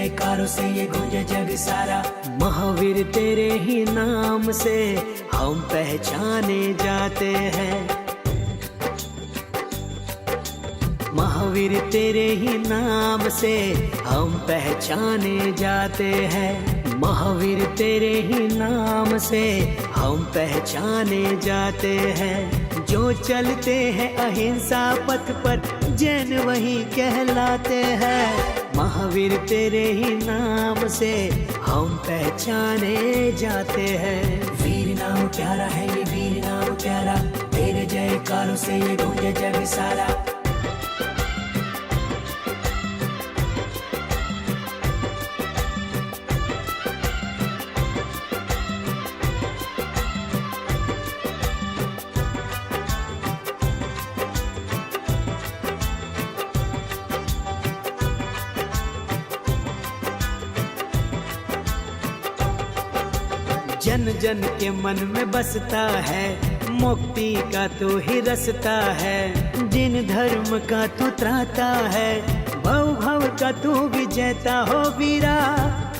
जयकारों से ये गूंजे जग सारा। महावीर तेरे ही नाम से हम पहचाने जाते हैं। महावीर तेरे ही नाम से हम पहचाने जाते हैं। महावीर तेरे ही नाम से हम पहचाने जाते हैं। जो चलते हैं अहिंसा पथ पर जैन वही कहलाते हैं। महावीर तेरे ही नाम से हम पहचाने जाते हैं। वीर नाम प्यारा है ये वीर नाम प्यारा, तेरे जयकारों से ये गूंजे जग सारा। जन जन के मन में बसता है, मुक्ति का तो ही रसता है। जिन धर्म का तू त्राता है, भव भव का तू विजेता हो वीरा।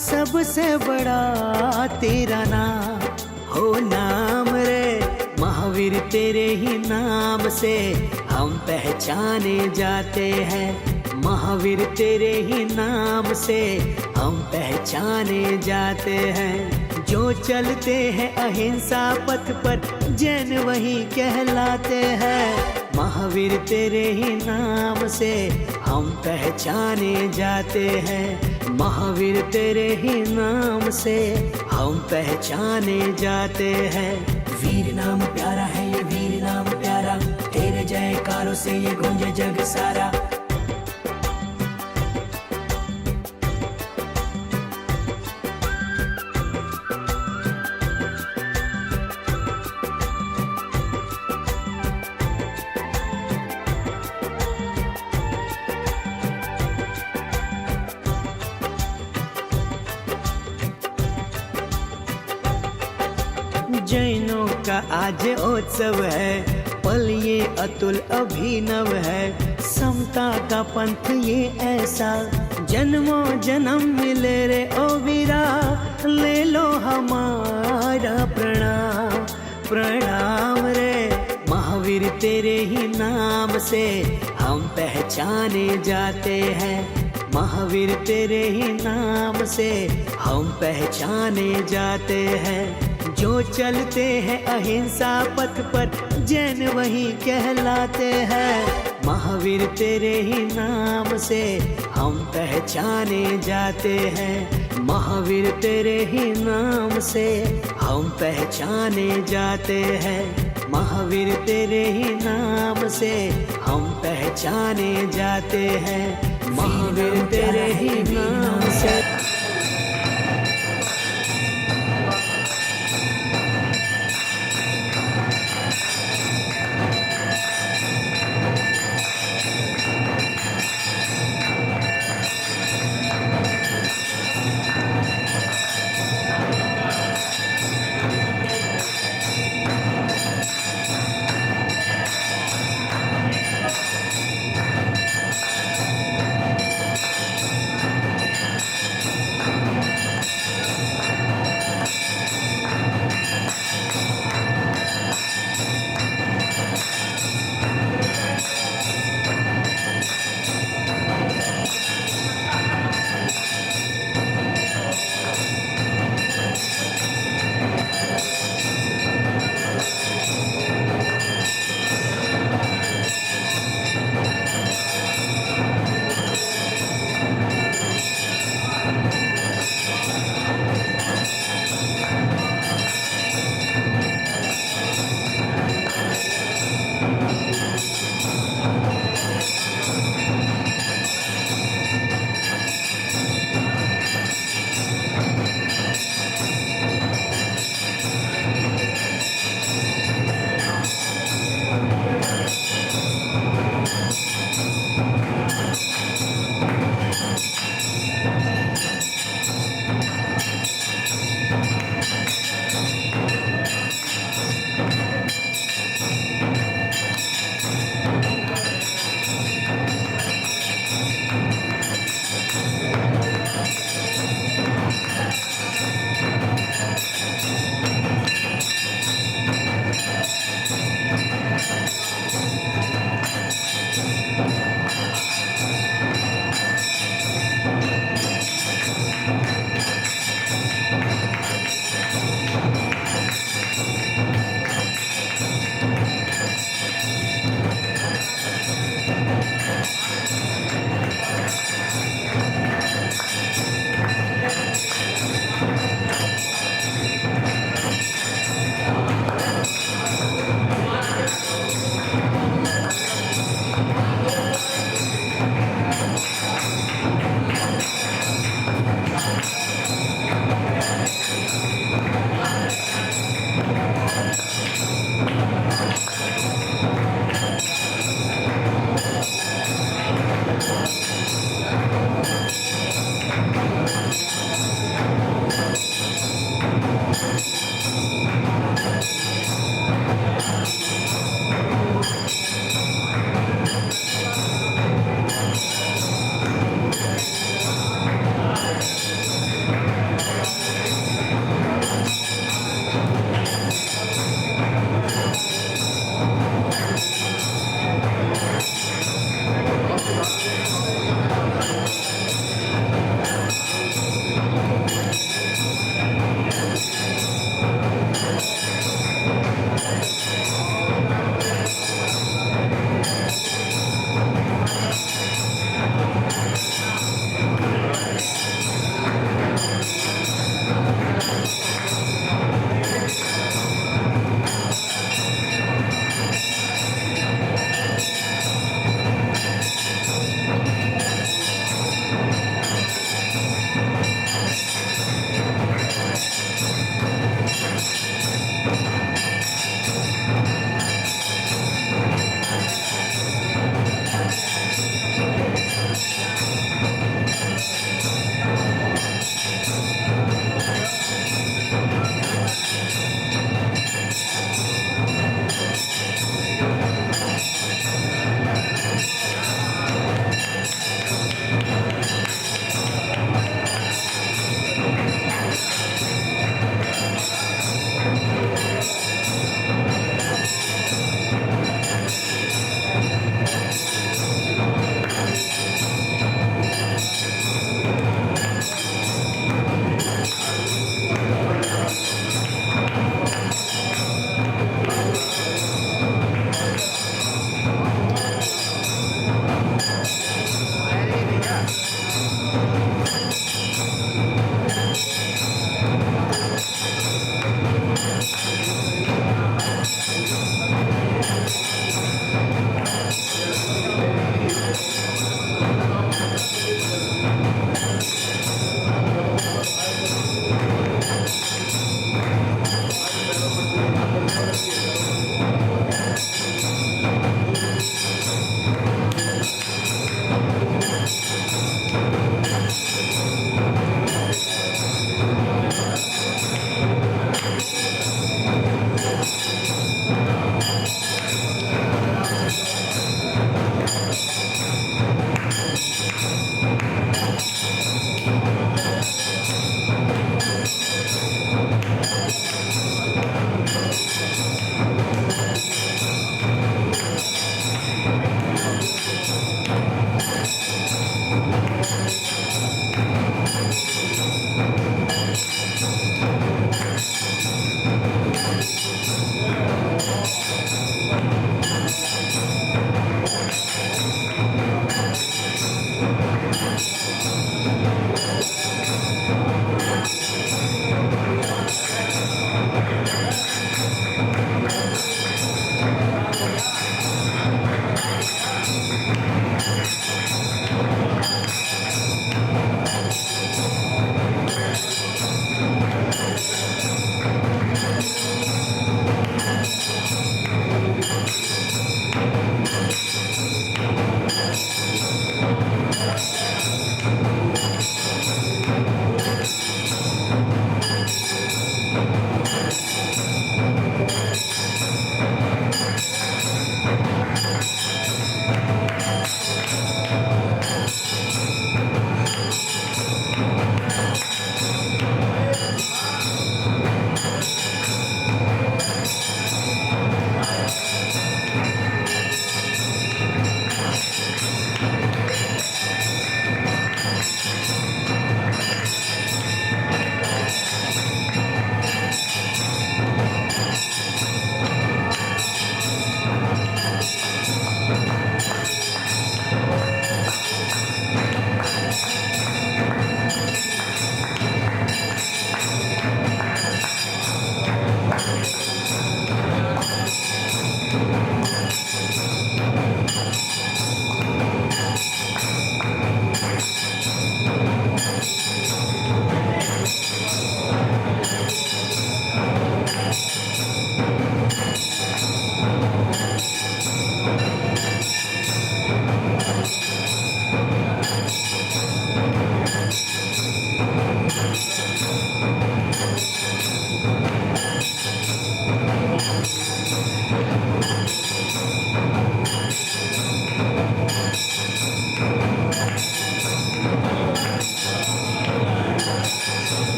सबसे बड़ा तेरा नाम हो नाम रे। महावीर तेरे ही नाम से हम पहचाने जाते हैं। महावीर तेरे ही नाम से हम पहचाने जाते हैं। जो चलते हैं अहिंसा पथ पर जैन वही कहलाते हैं। महावीर तेरे ही नाम से हम पहचाने जाते हैं। महावीर तेरे ही नाम से हम पहचाने जाते हैं। वीर नाम प्यारा है ये वीर नाम प्यारा, तेरे जयकारों से ये गूंजे जग सारा। जैनों का आज उत्सव है, पल ये अतुल अभिनव है। समता का पंथ ये ऐसा, जन्मों जन्म मिले रे ओ वीरा। ले लो हमारा प्रणाम प्रणाम रे। महावीर तेरे ही नाम से हम पहचाने जाते हैं। महावीर तेरे ही नाम से हम पहचाने जाते हैं। जो चलते हैं अहिंसा पथ पर जैन वही कहलाते हैं। महावीर तेरे ही नाम से हम पहचाने जाते हैं। महावीर तेरे ही नाम से हम पहचाने जाते हैं। महावीर तेरे ही नाम से हम पहचाने जाते हैं। महावीर तेरे ही नाम से।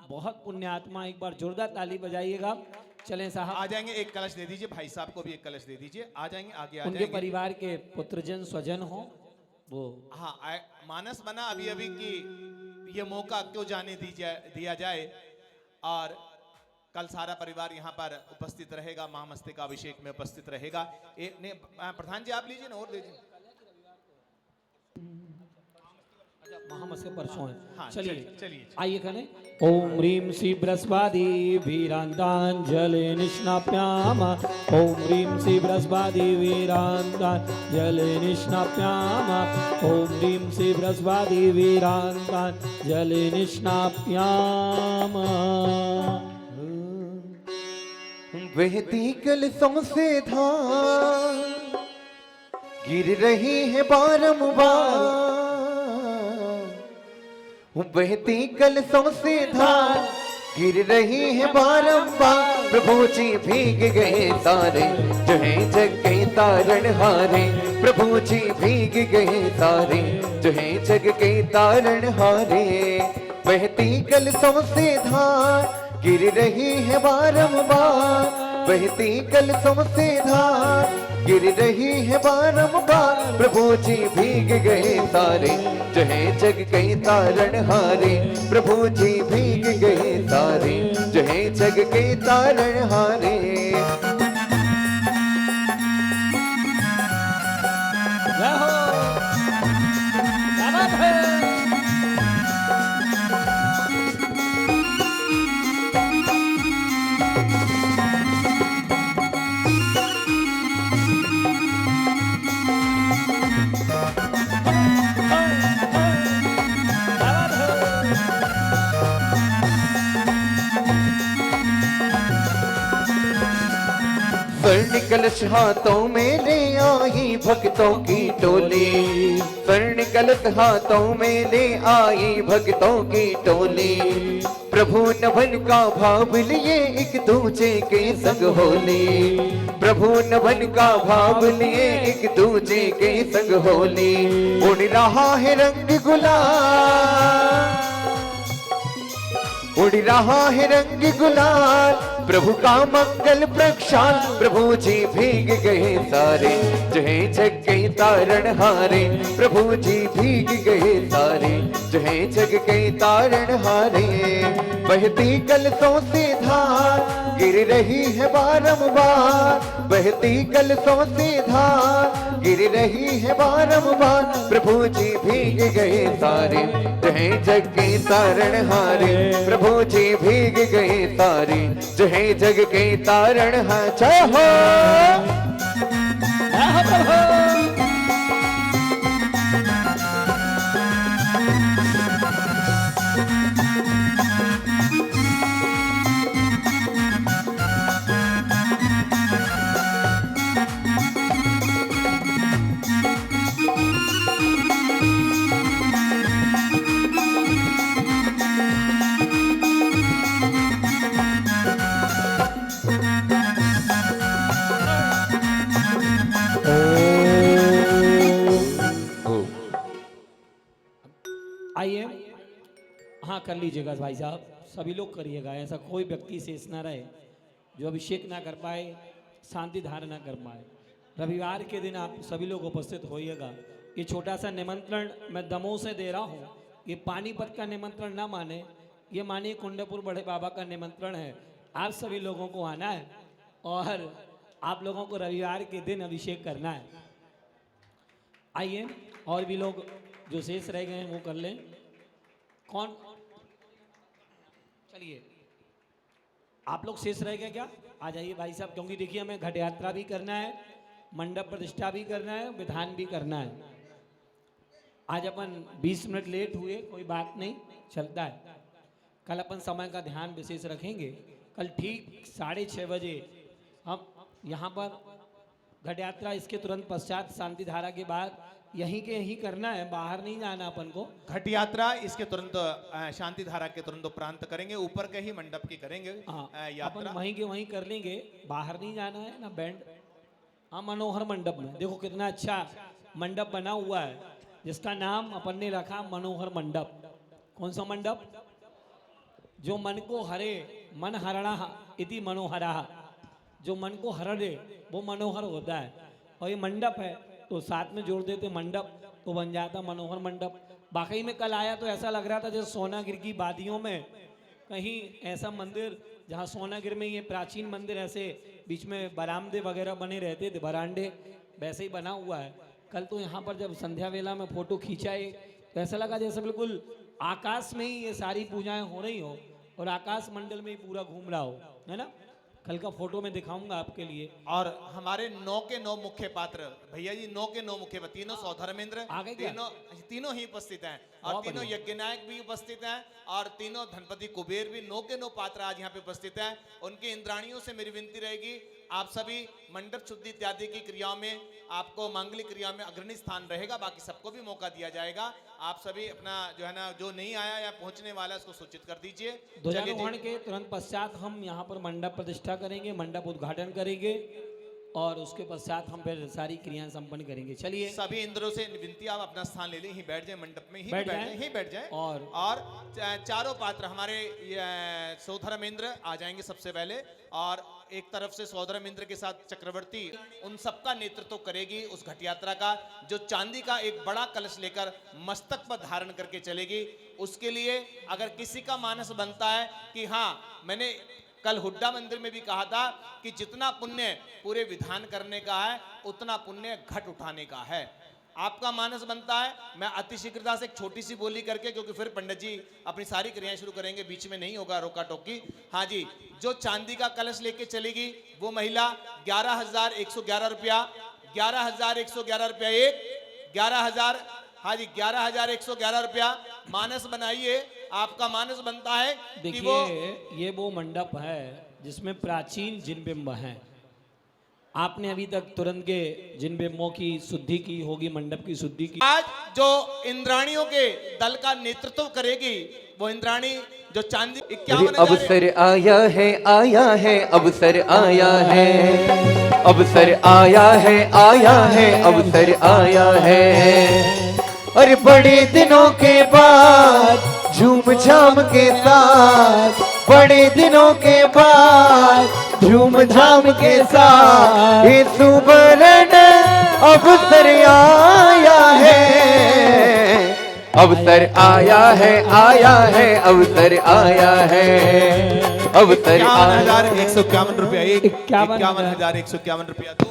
बहुत पुण्य आत्मा, एक बार जोरदार ताली बजाइएगा। चलें साहब, आ जाएंगे, एक कलश दे दीजिए भाई साहब को भी, एक कलश दे दीजिए, आ जाएंगे आगे आ उनके जाएंगे। परिवार के पुत्रजन स्वजन हो वो। हाँ मानस बना अभी अभी कि ये मौका क्यों जाने दिया जाए, और कल सारा परिवार यहाँ पर उपस्थित रहेगा, महामस्तक अभिषेक में उपस्थित रहेगा। प्रधान जी आप लीजिए ना, और दीजिए। महामस्तक परसों है। हाँ, चलिए चलिए। आइए करें। ओम ह्रीं श्री बृहस्पति वीरांतांजलि निष्णाप्याम। ओम ह्रीं श्री बृहस्पति वीरांतांजलि निष्णाप्याम। ओम ह्रीं श्री बृहस्पति वीरांतांजलि निष्णाप्याम। बहती कलशों से धार गिर रही है बारंबार। बहती कलशों से धार गिर रही है बारंबार। प्रभु जी भीग गए सारे, जो है जग के तारणहारे। प्रभु जी भीग गए सारे, जो है जग के तारणहारे। बहती कलशों से धार गिर रही है बारंबार। बहती कलशों से धार गिर रही है बारंबार। प्रभु जी भीग गए सारे, जो है जग के तारणहारे। प्रभु जी भीग गए सारे, जो है जग के तारणहारे। जय हो, क्या बात है। स्वर्ण कलश हाथों में ले आई भक्तों की टोली। स्वर्ण कलश हाथों में ले आई भक्तों की टोली। प्रभु नभन का भाव लिए एक दूजे के संग होली। प्रभु नभन का भाव लिए एक दूजे के संग होली। उड़ रहा है रंग गुलाल, उड़ रहा है रंग गुलाल। प्रभु का मंगल प्रक्षाल। प्रभु जी भीग गए सारे, जो है जग के तारणहारे। प्रभु जी भीग गए सारे, जो है जग के तारणहारे। बहती कलशों से धार गिर रही है बारंबार। बहती कलशों से धार गिर रही है बारंबार। प्रभु जी भीग गए सारे, जो है जग के तारणहारे। प्रभु जी भीग गए सारे, जो है जग के तारणहारे। जय हो, जय हो प्रभु। आइए, हाँ कर लीजिएगा भाई साहब, सभी लोग करिएगा। ऐसा कोई व्यक्ति शेष ना रहे जो अभिषेक ना कर पाए, शांति धारण ना कर पाए। रविवार के दिन आप सभी लोग उपस्थित होइएगा। ये छोटा सा निमंत्रण मैं दमोह से दे रहा हूँ। ये पानीपत का निमंत्रण ना माने, ये मानिए कुंडेपुर बड़े बाबा का निमंत्रण है। आप सभी लोगों को आना है और आप लोगों को रविवार के दिन अभिषेक करना है। आइए, और भी लोग जो शेष रह गए हैं वो कर लें। कौन? चलिए, आप लोग शेष रह गए क्या? आ जाइए भाई साहब, क्योंकि देखिए हमें घट यात्रा भी करना है, मंडप प्रतिष्ठा भी करना है, विधान भी करना है। आज अपन 20 मिनट लेट हुए, कोई बात नहीं, चलता है। कल अपन समय का ध्यान विशेष रखेंगे। कल ठीक 6:30 बजे हम यहाँ पर घट यात्रा, इसके तुरंत पश्चात शांति धारा के बाद यहीं के यहीं करना है, बाहर नहीं जाना अपन को। घट यात्रा इसके तुरंत शांति धारा के तुरंत उपरांत करेंगे, ऊपर के ही मंडप की करेंगे यात्रा। अपन वहीं के वहीं कर लेंगे, बाहर नहीं जाना है ना। बैंड, हाँ, मनोहर मंडप में देखो कितना अच्छा मंडप बना हुआ है, जिसका नाम अपन ने रखा मनोहर मंडप। कौन सा मंडप? जो मन को हरे मन हरणा इति मनोहरा, जो मन को हर दे वो मनोहर होता है। और ये मंडप है तो साथ में जोड़ देते मंडप तो बन जाता मनोहर मंडप। वाकई में कल आया तो ऐसा लग रहा था जैसे सोनागिर की वादियों में कहीं ऐसा मंदिर जहाँ सोनागिर में ये प्राचीन मंदिर ऐसे बीच में बरामदे वगैरह बने रहते थे, बरांडे वैसे ही बना हुआ है। कल तो यहाँ पर जब संध्या वेला में फोटो खींचाए तो ऐसा लगा जैसे बिल्कुल आकाश में ही ये सारी पूजाएं हो रही हो और आकाश मंडल में ही पूरा घूम रहा हो, है ना। कल का फोटो में दिखाऊंगा आपके लिए। और हमारे 9 के 9 मुख्य पात्र भैया जी, 9 के 9 मुख्य पात्र, तीनों सौधर्मेंद्र, आ गए क्या? तीनों ही उपस्थित हैं और बहुत तीनों बढ़िया। यज्ञनायक भी उपस्थित हैं और तीनों धनपति कुबेर भी 9 के 9 पात्र आज यहाँ पे उपस्थित हैं। उनके इंद्राणियों से मेरी विनती रहेगी आप सभी मंडप शुद्धि इत्यादि की क्रियाओं में आपको मांगलिक क्रिया में अग्रणी स्थान रहेगा, बाकी सबको भी मौका दिया जाएगा। आप सभी अपना जो है ना, जो नहीं आया या पहुंचने वाला है उसको सूचित कर दीजिए। ध्वजारोहण के तुरंत पश्चात हम यहाँ पर मंडप प्रतिष्ठा करेंगे, मंडप उद्घाटन करेंगे और उसके पश्चात हम फिर सारी क्रियाएं संपन्न करेंगे। चलिए सभी इंद्रों से विनती आप अपना स्थान ले लें, ही बैठ जाए मंडप में, ही बैठ बैठ जाएं। जाए, ही बैठ जाए। और चारों पात्र हमारे सौधर्मेंद्र आ जाएंगे सबसे पहले और एक तरफ से सौधर्मेंद्र के साथ चक्रवर्ती उन सबका नेतृत्व करेगी उस घट यात्रा का, जो चांदी का एक बड़ा कलश लेकर मस्तक पर धारण करके चलेगी। उसके लिए अगर किसी का मानस बनता है कि हाँ, मैंने कल हुड्डा मंदिर में भी कहा था कि जितना पुण्य पूरे विधान करने का है उतना पुण्य घट उठाने का है। आपका मानस बनता है, मैं अति शीघ्रता से एक छोटी सी बोली करके, क्योंकि फिर पंडित जी अपनी सारी क्रियाएं शुरू करेंगे, बीच में नहीं होगा रोका टोकी। हाँ जी, जो चांदी का कलश लेके चलेगी वो महिला 11,111 रुपया, 11,111 रुपया एक, 11,000, हाँ जी 11,111 रुपया मानस बनाइए। आपका मानस बनता है कि देखिए ये वो मंडप है जिसमें प्राचीन जिन बिंब हैं। आपने अभी तक तुरंत के जिन बिंबों की शुद्धि की होगी, मंडप की शुद्धि की। आज जो इंद्राणियों के दल का नेतृत्व करेगी वो इंद्राणी जो चांदी 51,000 अवसर आया है, आया है, अवसर आया है, अवसर आया है, आया है, अवसर आया है। और बड़े दिनों के बाद झूम झाम के साथ, बड़े दिनों के बाद झूम झाम के साथ ये सुवर्ण अवसर आया है, अवसर आया है, आया है, अवसर आया है, अवसर 51,151 रुपया एक, 51,151 रुपया दो,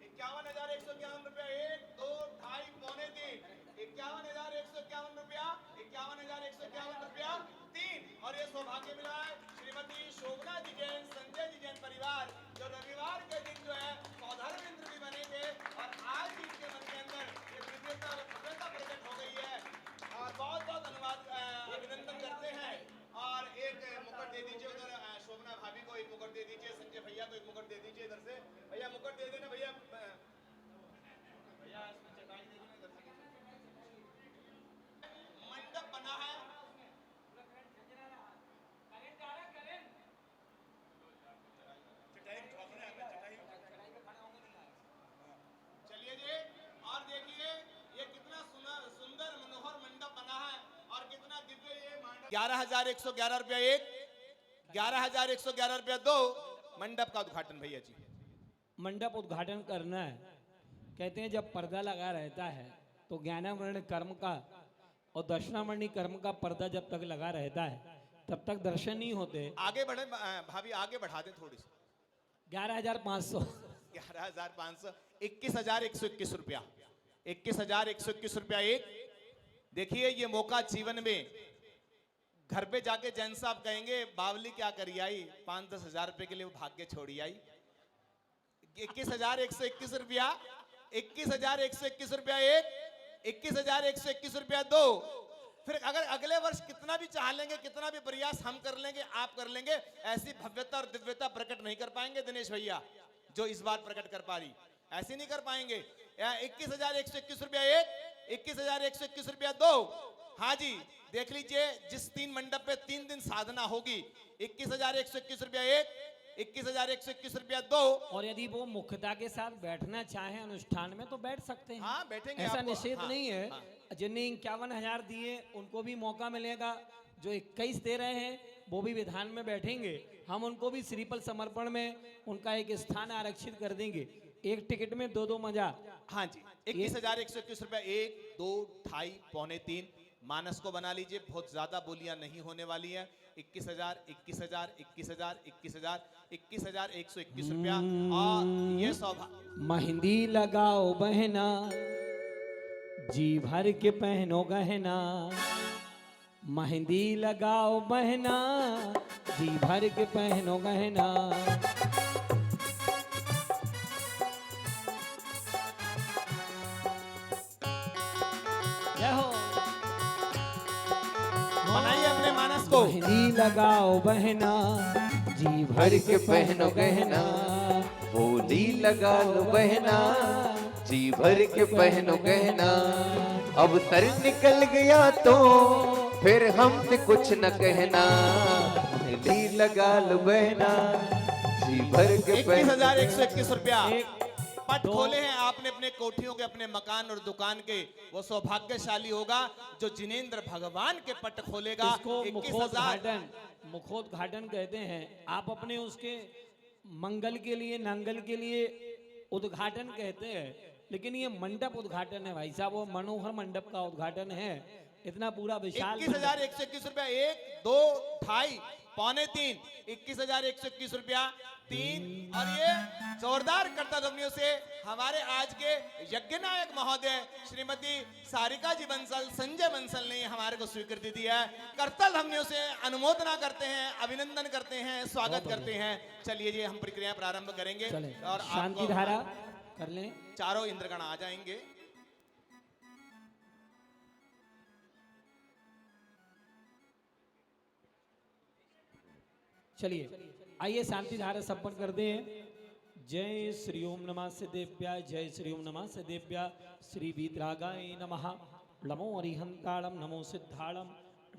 51,151 रुपया एक, दो, ढाई, पौने तीन, 51,151 रुपया, 51,151 रुपया तीन। और ये सौभाग्य मिला है श्रीमती शोभना जी जैन, संजय जी जैन परिवार, जो रविवार के दिन जो है सौधर्मेंद्र भी बनेंगे और आज ही इनके मन के अंदर ये दिव्यता और भव्यता प्रकट हो गई है। और बहुत बहुत धन्यवाद, अभिनंदन करते हैं। और एक मुकुट दे दीजिए उधर, शोभना भाभी को एक मुकुट दे दीजिए, संजय भैया को एक मुकुट दे दीजिए इधर से, भैया मुकुट दे देना भैया, भैया इसमें चटाई दे देना इधर से। मंडप बना है, चलिए जी। और देखिए ये कितना सुंदर मनोहर मंडप बना है और कितना दिव्य ये मंडप। 11,111 रुपया एक, 11,111 रुपया दो। मंडप का उद्घाटन भैया जी। मंडप उद्घाटन करना है। कहते हैं जब पर्दा लगा रहता है तो ज्ञानामृण कर्म का और दर्शनामृणी कर्म का पर्दा जब तक लगा रहता है तब तक दर्शन नहीं होते। आगे बढ़े भाभी, आगे बढ़ा दें थोड़ी सी। 11,500 11,500, 21,121 रुपया, 21,121 रुपया एक। देखिए ये मौका जीवन में घर पे जाके जैन साहब कहेंगे बावली क्या करी आई, 5-10 हजार रुपए के लिए वो भाग्य छोड़ी आई। 21,121 रुपया, 21,121 रुपया एक, 21,121 रुपया दो। फिर अगर अगले वर्ष कितना भी चाह लेंगे, कितना भी प्रयास हम कर लेंगे, आप कर लेंगे, ऐसी भव्यता और दिव्यता प्रकट नहीं कर पाएंगे दिनेश भैया जो इस बार प्रकट कर पा रही, ऐसे नहीं कर पाएंगे। 21,121 रुपया एक, 21,121 रुपया दो। हाँ जी देख लीजिए, जिस 3 मंडप पे 3 दिन साधना होगी, 21,121 रुपया एक, 21,121 रुपया 2। और यदि वो मुख्यता के साथ बैठना चाहे अनुष्ठान में तो बैठ सकते हैं। हाँ, बैठेंगे ऐसा आपको, निषेध हाँ, नहीं है। हाँ। जिन्हें 51,000 दिए उनको भी मौका मिलेगा, जो 21 दे रहे हैं वो भी विधान में बैठेंगे, हम उनको भी श्रीफल समर्पण में उनका एक स्थान आरक्षित कर देंगे। एक टिकट में दो मजा। हाँ जी, 21,121 रुपया 1, 2, 2.5, पौने 3। मानस को बना लीजिए, बहुत ज्यादा बोलियां नहीं होने वाली हैं। 21,000, 21,000, 21,000, 21,000, 21,121 रुपया। और ये सौभाग्य मेहंदी लगाओ बहना, जी भर के पहनो गहना। मेहंदी लगाओ बहना, जी भर के पहनो गहना। जय हो। बनाइए अपने मानस को। मेहंदी लगाओ बहना, जी भर के पहनो गहना। होली लगा लो बहना, जी भर के पहनो गहना। अब सर निकल गया तो फिर हमसे कुछ न कहना। होली लगा लो बहना, जी भर के पहनो 21,121 रुपया। एक, पट दो। खोले हैं आपने अपने कोठियों के, अपने मकान और दुकान के। वो सौभाग्यशाली होगा जो जिनेंद्र भगवान के पट खोलेगा। इसको 21,000। मुखोद्घाटन कहते हैं। आप अपने उसके मंगल के लिए, नांगल के लिए उद्घाटन कहते हैं, लेकिन ये मंडप उद्घाटन है भाई साहब। वो मनोहर मंडप का उद्घाटन है। इतना पूरा विशाल 21,121 रुपया 1, 2, 2.5, पौने 3। 21,121 रुपया 3। और ये जोरदार करता ध्वनियों से हमारे आज के यज्ञ नायक महोदय श्रीमती सारिका जी बंसल, संजय बंसल ने हमारे को स्वीकृति दी है। करतल ध्वनियों से अनुमोदना करते हैं, अभिनंदन करते हैं, स्वागत करते हैं। चलिए जी, हम प्रक्रिया प्रारंभ करेंगे। चले। और शांति आपको धारा कर लें। चारों इंद्रगण आ जाएंगे। चलिए आइए शांति धारा संपन्न कर दें। जय श्री ओम नमः सिद्धेभ्य, जय श्री ओम नमः सिद्धेभ्य। श्री वीतरागाय नमः। नमो अरिहंताणम, नमो सिद्धाणम,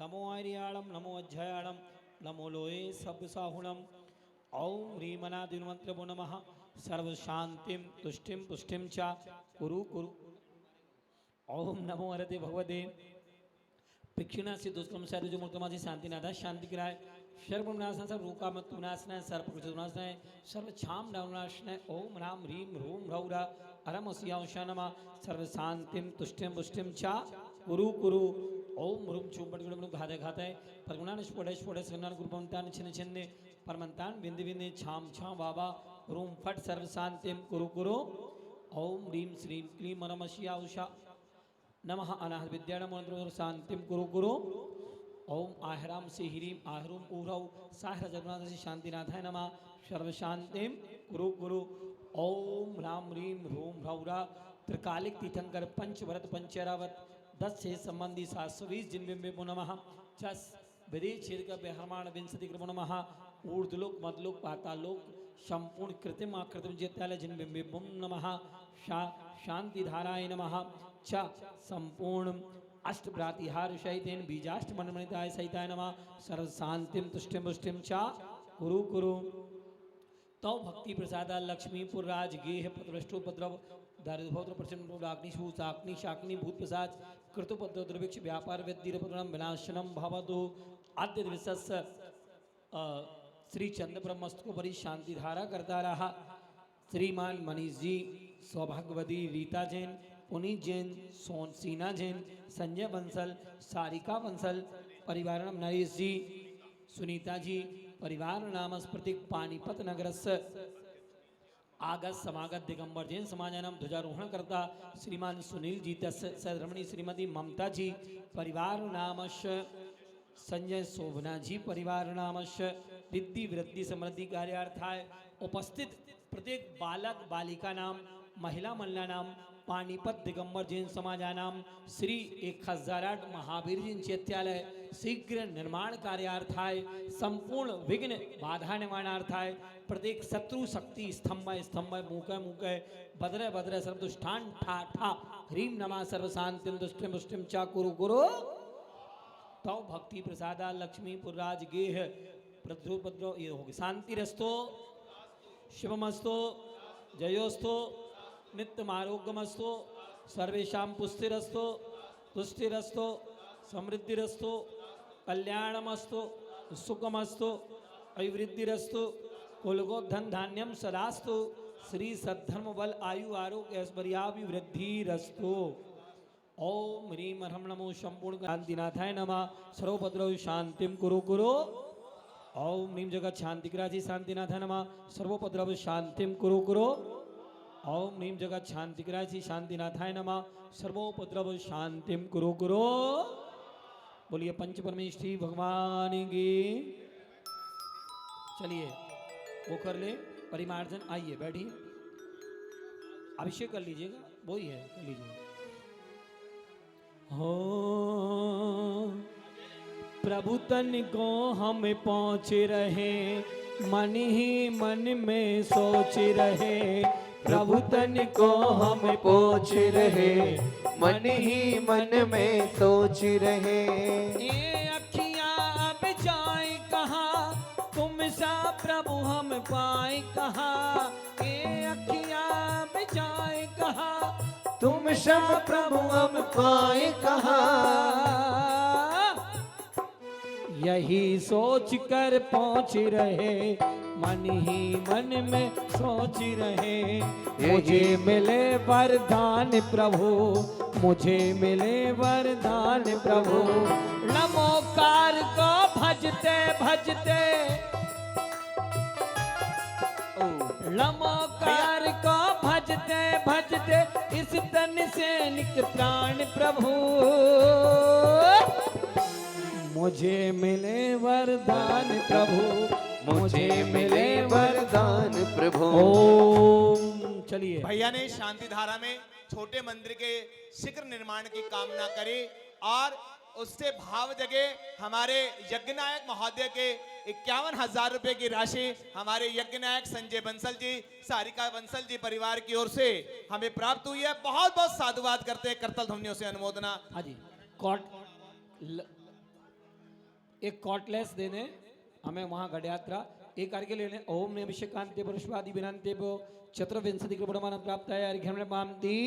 नमो आर्याणम, नमो अज्जयाणम, नमो लोये सब साहुणम। ओम ह्रीं अनादिमन्त्रभो नमः। सर्व शांतिम तुष्टिम पुष्टिम च कुरु कुरु। ओम नमो हरते भगवते प्रक्षिणा से दुष्कर्म से जो मूर्तमाजी शांति नाथा शांति गिराय। सर्वनाशना सर्व रूका मत नाशना सर्व प्रचुनाशना सर्व छाम डावनाशना। ओम राम ह्रीं ह्रूम ह्रौरा अरम सियावशा नमः। सर्व शांतिम तुष्टिम पुष्टिम चा कुरु कुरु। ओम ह्रूम चूम पटगुणम घाते घाते परगुणान स्फोट स्फोट सन्नान गुरुपमतान छिन्न छिन्ने परमंतान बिंदु बिंदु छाम छाम बाबा रूम फट सर्व शांतिम कुरु कुरु। ओम ह्रीं श्रीं क्लीं नमः सियावशा नमः। अनाहत विद्याणम मंत्र शांतिम कुरु कुरु। ओम आहराम से ह्रीं आहरुम ऊरौ साहर जगन्नाथ से शांतिनाथाय नमः। सर्व शांतिम कुरु कुरु। ओम राम ह्रीं ह्रूम ह्रौरा त्रिकालिक तीर्थंकर पंचभरत पंचरावत 10 से संबंधी 720 जिनबिंबे नमः। 10 विदेश छेद का बेहरमाण विंशति कृपो नमः। ऊर्ध्वलोक मध्यलोक पातालोक संपूर्ण कृत्रिम आकृतिम जेत्यालय जिनबिंबे नमः। शांति धाराय नमः। च संपूर्ण अष्ट प्रातिहार सहितेन बीजाष्ट मनमणिताय सहिताय नमः। सर्व शांतिम तुष्टिम पुष्टिम चा कुरु कुरु। तो भक्ति प्रसाद लक्ष्मीपुर राज गेह पत्रष्टोपद्रव दारिद्र्यभौत्र प्रचंड अग्निशूसाग्नि शाग्नि भूत प्रसाद कृतोपद्रव द्रविक्ष व्यापार व्यक्तिरपद्रम विनाशनम भवतु। आद्य दिवस श्री चंद्रब्रह्मस्तु परि शांति धारा करता रहा। श्रीमान मनीष जी, सौभाग्यवती रीता जैन, पुनीत जैन, सीना जैन, संजय बंसल, सारिका बंसल, परिवार नरेश जी, सुनीता जी, परिवार नाम प्रतीक पानीपत नगरस्य आगत समागत दिगंबर जैन समाजनम ध्वजारोहण करता श्रीमान सुनील जी सदरमणी श्रीमती ममता जी, परिवार नामश संजय शोभना जी, परिवार नामश रिद्धि वृद्धि समृद्धि कार्यार्थाय उपस्थित प्रत्येक बालक बालिका नाम महिला मल्ला नाम पानीपत दिगंबर जैन समाजानाम श्री 1008 महावीर जी चैत्यालय शीघ्र निर्माण कार्यार्थाय संपूर्ण विघ्न बाधा निवारणार्थाय प्रत्येक शत्रु शक्ति स्तंभ स्तंभ मुके मुके बद्र बद्र सर्वदुष्टान ठा ठा ह्रीं नमः सर्व शांतिम दुष्टिम पुष्टिम चा कुरु कुरु। तो भक्ति प्रसादा लक्ष्मीपुर राज गेह प्रद्रुपद्रो ये होगी। शांति रस्तो, शिवमस्तो, जयोस्तो, नित्यम आरोग्यमस्तो, सर्वेशां पुष्टिरस्तो, तुष्टिरस्तो, समृद्धिरस्तो, कल्याणमस्तो, सुखमस्तो, अभिवृद्धिरस्तो, कुलगोधन धान्यम सदास्तु, श्री सद्धर्म बल आयु आरोग्य ऐश्वर्याभिवृद्धिरस्तु। ओम ह्रीम ह्रम नमो संपूर्ण शांतिनाथाय नमः। सर्वोपद्रव शांतिम कुरु कुरु। ओम ह्रीम जगत शांतिग्राजी शांतिनाथाय नमः। सर्वोपद्रव शांतिम कुरु कुरु। ओम ह्रीम जगत शांतिग्राजी शांतिनाथाय नमः। सर्वोपद्रव शांतिम कुरु कुरु। बोलिए पंच परमेष्ठी भगवान की। चलिए वो कर ले परिमार्जन। आइए बैठिए, अभिषेक कर लीजिएगा, वो ही है, कर लीजिए। हो प्रभु तन को हम पहुँच रहे, मन ही मन में सोच रहे। प्रभु तन को हम पहुँच रहे, मन ही मन में सोच रहे। ये अखियाँ अब जाए कहाँ, तुम सा प्रभु हम पाए कहाँ। ये अखियाँ अब जाए कहाँ, तुम शम प्रभु हम पाए कहाँ। यही सोच कर पहुँच रहे, मन ही मन में सोच रहे। मुझे मिले वरदान प्रभु, मुझे मिले वरदान प्रभु। नमोकार को भजते भजते, नमोकार को भजते भजते, इस तन से निक प्राण प्रभु। मुझे मिले वरदान प्रभु, मुझे मिले वरदान प्रभु। ओम। चलिए भैया ने शांति धारा में छोटे मंदिर के शीघ्र निर्माण की कामना करी और उससे भाव जगे। हमारे यज्ञनायक महोदय के 51,000 रुपए की राशि हमारे यज्ञनायक संजय बंसल जी, सारिका बंसल जी परिवार की ओर से हमें प्राप्त हुई है। बहुत बहुत साधुवाद करते हैं, करतल ध्वनियों से अनुमोदना। हाँ जी, एक कॉटलेस देने हमें वहां गढ़यात्रा एक करके लेने। ओम ने अभिषेकांते पुष्पादि विनांते चतुर्विंशति कृपणमान प्राप्त है अर्घ्यम में पामती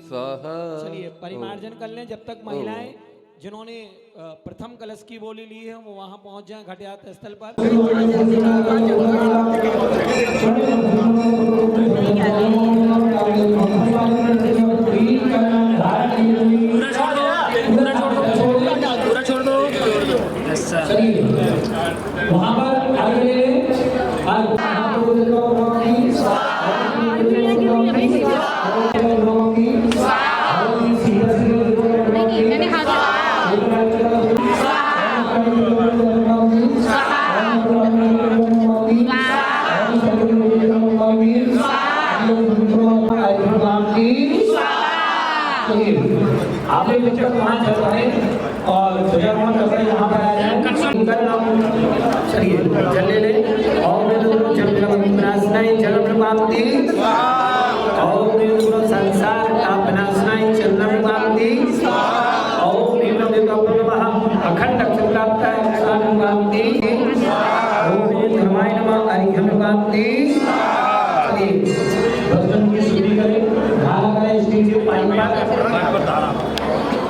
स्वाहा। चलिए परिमार्जन कर लें। जब तक महिलाएं जिन्होंने प्रथम कलश की बोली ली है वो वहां पहुंच जाएं घाटयात्रा स्थल पर। वहां पर आगे आप वहां चल रहे और यहाँ पर आ जाए। चलिए जल ले ले। और जल प्राप्ति और संसार का विनाशनाय चंद्र प्राप्ति और अखंड अक्षर प्राप्त प्राप्ति धर्माय नमः अर्घ्यम प्राप्ति। भक्तों की स्तुति करें, धारा करें, स्टेज पे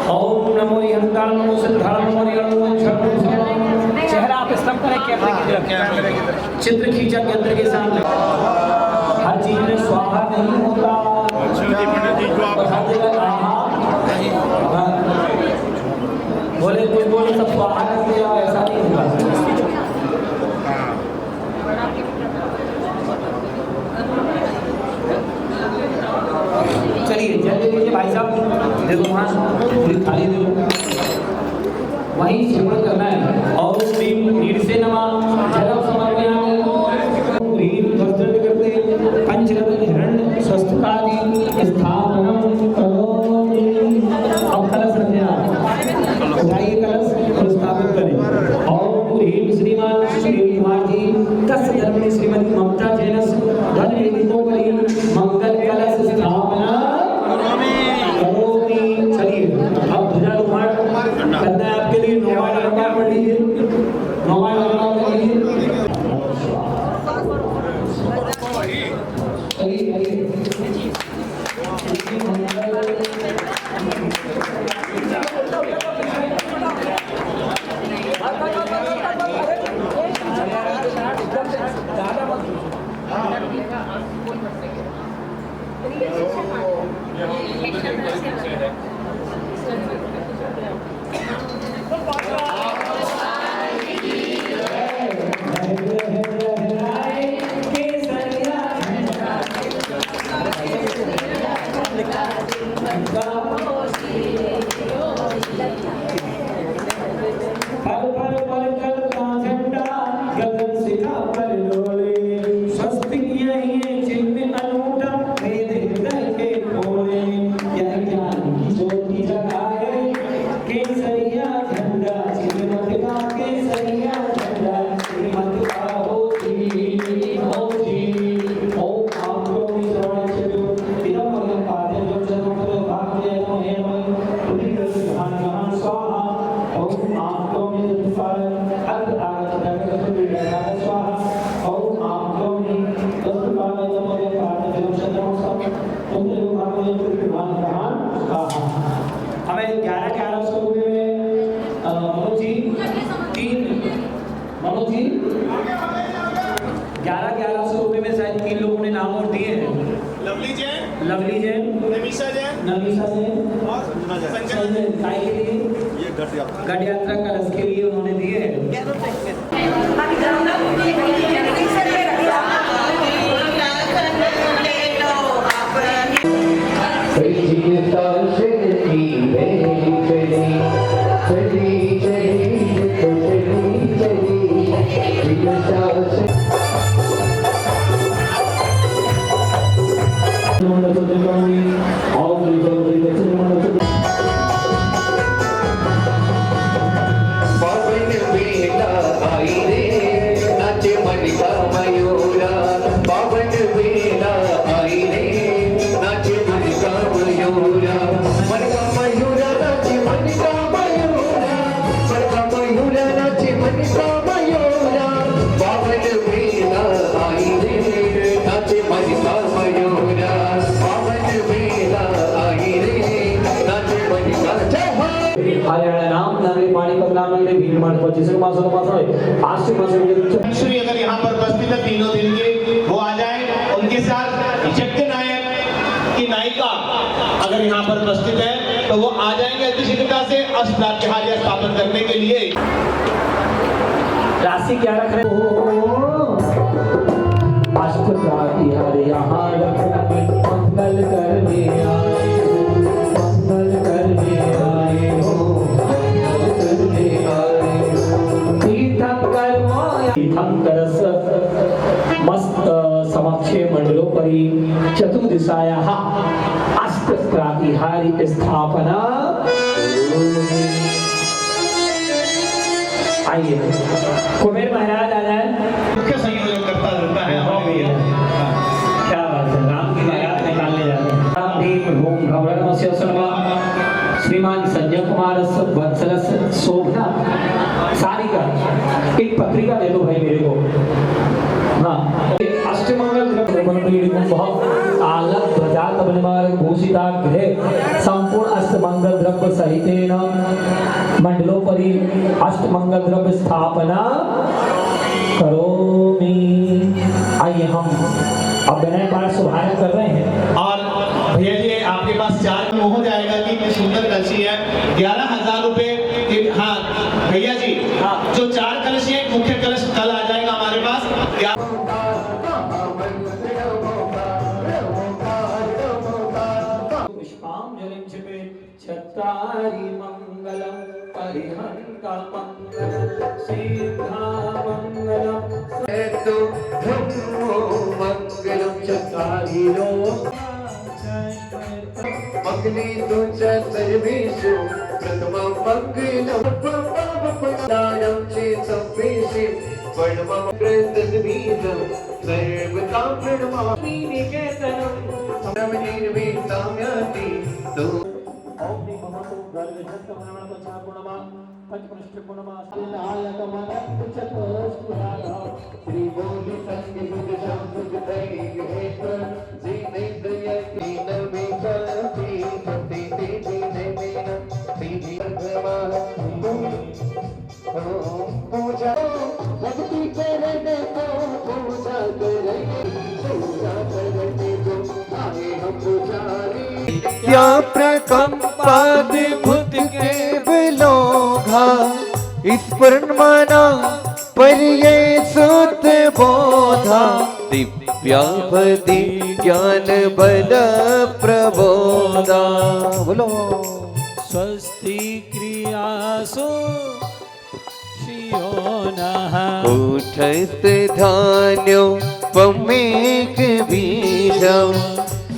ओम नमो यंताल नमो सिद्धाल नमो नमो चेहरा आप स्तंभ करें, केंद्र की तरफ चित्र खींचा केंद्र के सामने। हर चीज में स्वाहा नहीं होता, बोले कुछ बोले सब स्वाहा कर दिया, ऐसा नहीं होगा। चलिए जल्दी लीजिए भाई साहब, देखो वहाँ पूरी थाली दे दो, वहीं सिमरन करना है। और नीर से नमः जलम समर्पयामि। वस्त्र करते पंचरत्न हिरण्य स्वस्तिकादि स्थापनम करोमि। अब कलश रख देना, उठाइए कलश और स्थापित करें। और श्रीमान श्री कुमार जी 10 धर्मणी श्रीमती ममता जैनस धन वेदिकों करी मंगल कलश स्थापना करोमि। चलिए अब ध्वजा रुमाल करना है आपके लिए। नौवां पढ़ लीजिए, नौवां हमें 11-11 रुपये में मनोज जी 11-11 रुपये में शायद 3 लोगों ने नाम और दिए हैं। लवली जैन, नमीशा जैन और संजय जैन काय के लिए ये गढ़ यात्रा कलश के लिए उन्होंने दिए हैं। हरियाणा नाम नागरिक पानी पर नाम मेरे भीड़ मार 25 मास है आज से मास श्री अगर यहाँ पर उपस्थित है तीनों दिन के वो आ जाए, उनके साथ यज्ञ नायक की नायिका अगर यहाँ पर उपस्थित है तो वो आ जाएंगे अतिशीघ्रता से अष्टराज्यहार्य स्थापन करने के लिए। राशि क्या रख रहे हो? अष्टराज्यहार्य यहाँ मंगल करने आए हो, मंगल करने आए हो, तीर्थंकरस मस्त समक्षे मंडलोपरि चतुर्दिशायाः अष्टप्रातिहारिक स्थापना। आइए कुबेर महाराज आ जाए। मुख्य संयोजन करता रहता है क्या बात है, राम की बारात निकालने जाते हैं। राम भीम भूम भवरण मत्स्य सर्वा श्रीमान संजय कुमार वत्सलस शोभना सारी का एक पत्रिका दे दो भाई मेरे को। हाँ, अष्टमंगल बहुत आलक ध्वजा तबलमार्ग भूषिता गृह संपूर्ण अष्टमंगल द्रव्य सहितेन मंडलोपरि अष्टमंगल द्रव्य स्थापना करोमि। आइए हम अब विनय पाठ शुभारंभ कर रहे हैं। और भैया जी आपके पास 4 में हो जाएगा कि इतनी सुंदर कलशी है 11,000 रुपए। हाँ भैया जी, हाँ जो 4 कलशी है, मुख्य कलश कल आ जाएगा हमारे पास। पुष्पांजलिं क्षिपेत् चत्वारि मंगलम परिहंता मंगलम सिद्धा मंगलम तो धम्मो मंगलम चत्वारि लोक मंगली तो सर्वेषु प्रथमं मंगलम दानं चेतं पेशे परमं कृतद्वीदं सर्वकां प्रणमामि निकेतनं निर्मितां याति तो ओम नमो गर्गजत मनमन पचा गुणमा पंचमनिष्ठ गुणमा नायक मन चतुष्पुराण श्री बोधि संग बुद्ध शब्द दैव हेतु जिनेन्द्र यकीन विचरति सति तेजी नैमेन तेजी भगवान पूजा भक्ति करने को पूजा करने जो आए हम पुजारी त्या प्रकंपाद्भुत केवलोघा स्फुरन्माना पर्ये सुत बोधा दिव्यापति ज्ञान बल प्रबोधा। बोलो स्वस्ति क्रियासु शियोनः कूटस्थ धान्यो पमेक बीजं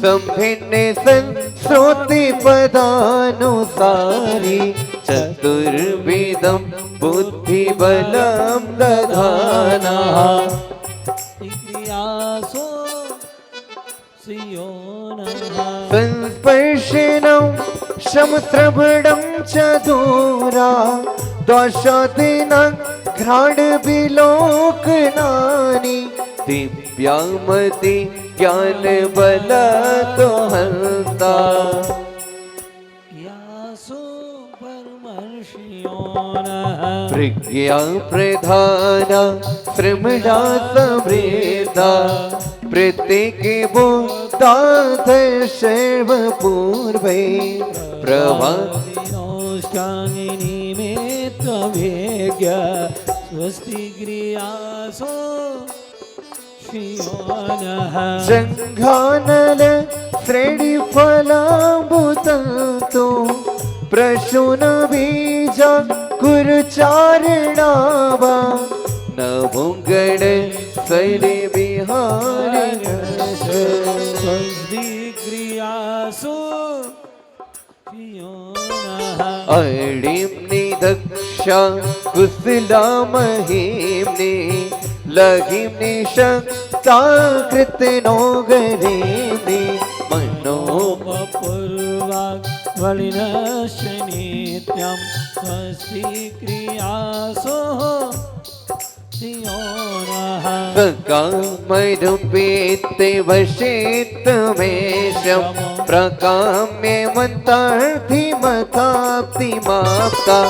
संभिन्न संस्रोति पदानुसारी चतुर्विधं बुद्धिबलं दधाना। क्रियासु शियोनः संस्पर्शनं शमश्रवणं च दूरा दोषादिनं घ्राणविलोकनानि दिव्यामति ज्ञान बल तो हंता। यासु परमर्षियोनः प्रज्ञा प्रधाना श्रमणा समृद्धा प्रत्येक बोधाधर्षव पूर्वे प्रभा निमित्तवेज्ञ स्वस्ति क्रियासु शियोनः जंघानल श्रेणी फलाम्बुतंतु प्रशून बीजा कुरुचारणावा नभुंगण सैरि विहारी स्वस्ति क्रियासु शियोनः अणिम्नि दक्षा कुशला महिम्नि लघिम्नि शक्ता कृतनो गरिम्नि पूर्वाक् वलिनश्च नित्यं स्वस्ति क्रियासु शियोनः कामरूपेते वशेत्तमेशं प्रकाम्ये मन्तार्थिमताप्तिमाप्ता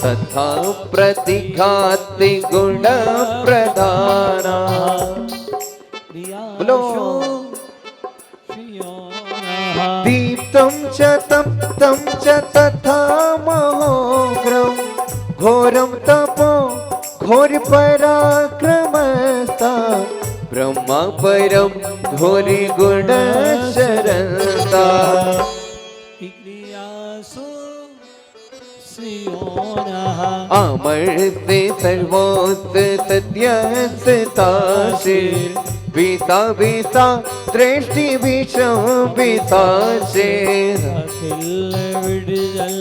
तथा प्रतिघाति गुणप्रधाना। बोलो दीप्तं च तप्तं च तथा महोग्रं घोरं तपो घोर पराक्रमस्ता ब्रह्मा परम घोरी गुण शरणता। क्रियासु शियोनः अमर से सर्वोत्त सत्यस्ताशीर बीता बीता दृष्टि विषम बीताशीर अखिल विडजल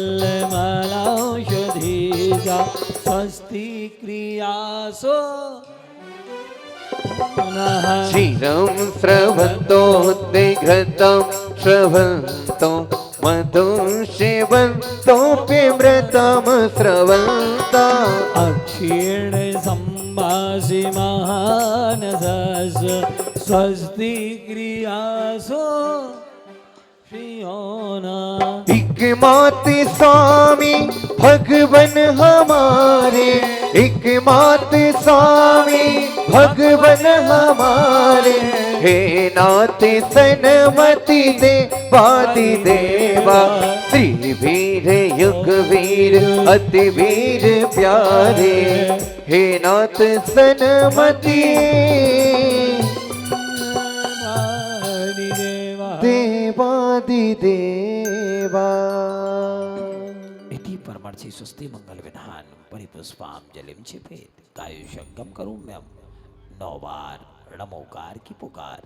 मलौषधीजा स्वस्ति क्रियासु क्षीरं स्रवन्तो घृतं श्रवन्तो मधु सेवन्तोऽप्यमृतं स्रवन्ता। अक्षीण सम्भाषि महानसस्य स्वस्ति क्रियासु शियोनः एकमात्र स्वामी भगवन हमारे एकमात्र स्वामी भगवन हमारे हे नाथ सनमति दे वादि देवा श्री वीर युग वीर अति वीर प्यारे हे नाथ सनमति देवादिदेवा। इति परमर्षि स्वस्ति मंगल विधान परिपुष्पांजलिं छिपेत कायुषंगम करुम्यम 9 बार नमोकार की पुकार।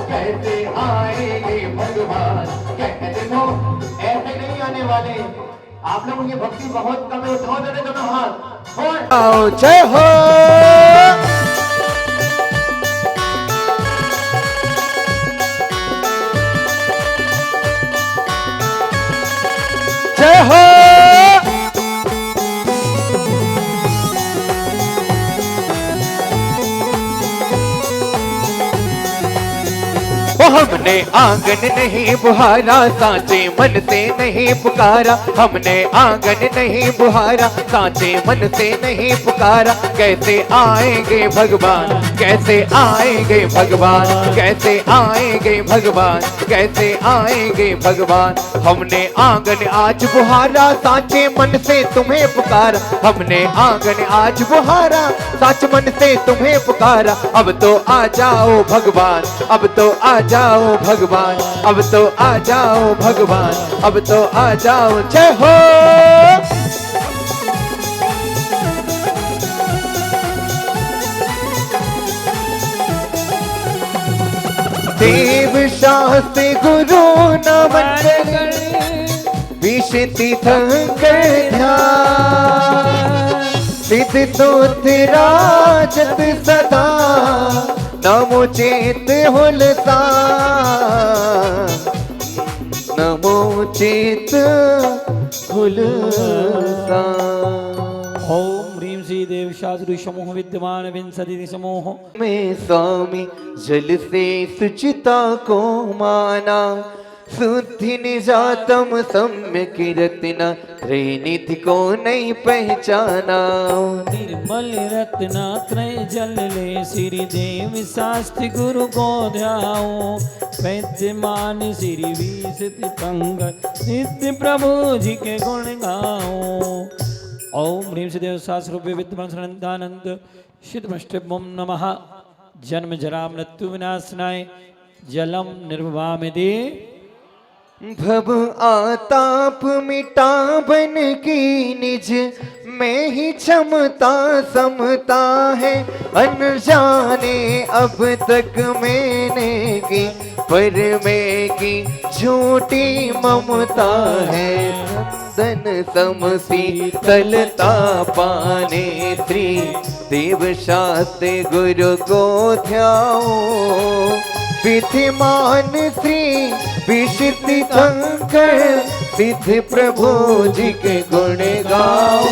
कैसे आएंगे भगवान कहते हो ऐसे नहीं आने वाले। आप लोगों की भक्ति बहुत कम है, उठाओ जरा दोनों हाथ। जय हो जय हो हमने आंगन नहीं बुहारा, साचे मन से नहीं पुकारा। हमने आंगन नहीं बुहारा, साचे मन से नहीं पुकारा। कैसे आएंगे भगवान, कैसे आएंगे भगवान, कैसे आएंगे भगवान, कैसे आएंगे भगवान। हमने आंगन आज बुहारा, साचे मन से तुम्हें पुकारा। हमने आंगन आज बुहारा, सच मन से तुम्हें पुकारा। अब तो आ जाओ भगवान, अब तो आ जाओ भगवान, अब तो आ जाओ भगवान, अब तो आ जाओ। जय हो। देव शास्त्र गुरु नमन कर, विष तीर्थंकर ध्यान। सिद्ध तोत्राजत सदा, नमो चेत हुलसा, नमो चेत हुलसा। ओम ह्रीं श्री देव शास्त्री समूह विद्यमान विंशति समूह में स्वामी जल से सुचिता को माना। शुद्धि निजातम सम्यक रत्ना, त्रैनिधि को नहीं पहचाना। निर्मल रत्ना त्रय जल ले, श्री देव शास्त्री गुरु को ध्याओ। वैद्यमान श्री विशति पंकज, नित्य प्रभु जी के गुण गाओ। ओम ह्रीं श्री देव शास्त्र रूपे विद्यमान सनंदानंद शिवमष्टभुम नमः। जन्म जरा मृत्यु विनाशनाय जलम निर्वामे दे। भव आताप मिटावन की निज में ही क्षमता समता है। अनजाने अब तक मैंने की, पर मैं की झूठी ममता है। चंदन सम शीतलता पाने, श्री देव शास्त्र गुरु को ध्याओ। विधिमान श्री विशिष्ट शंकर, सिद्ध प्रभु जी के गुण गाओ।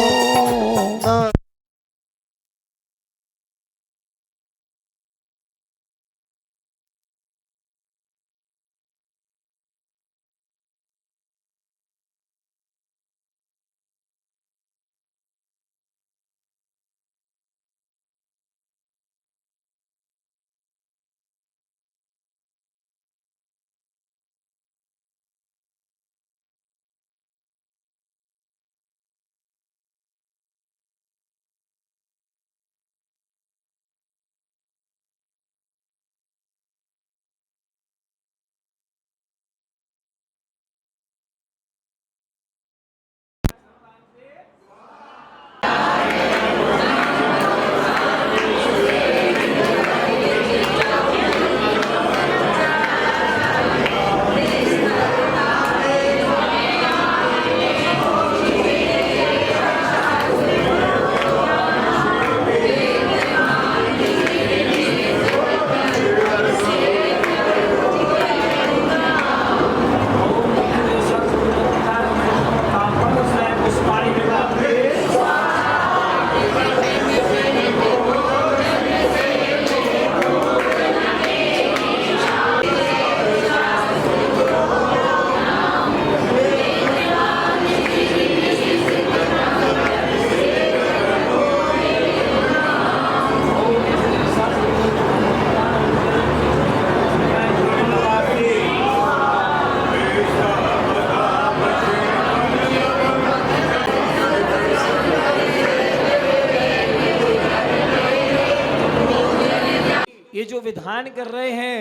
जो विधान कर रहे हैं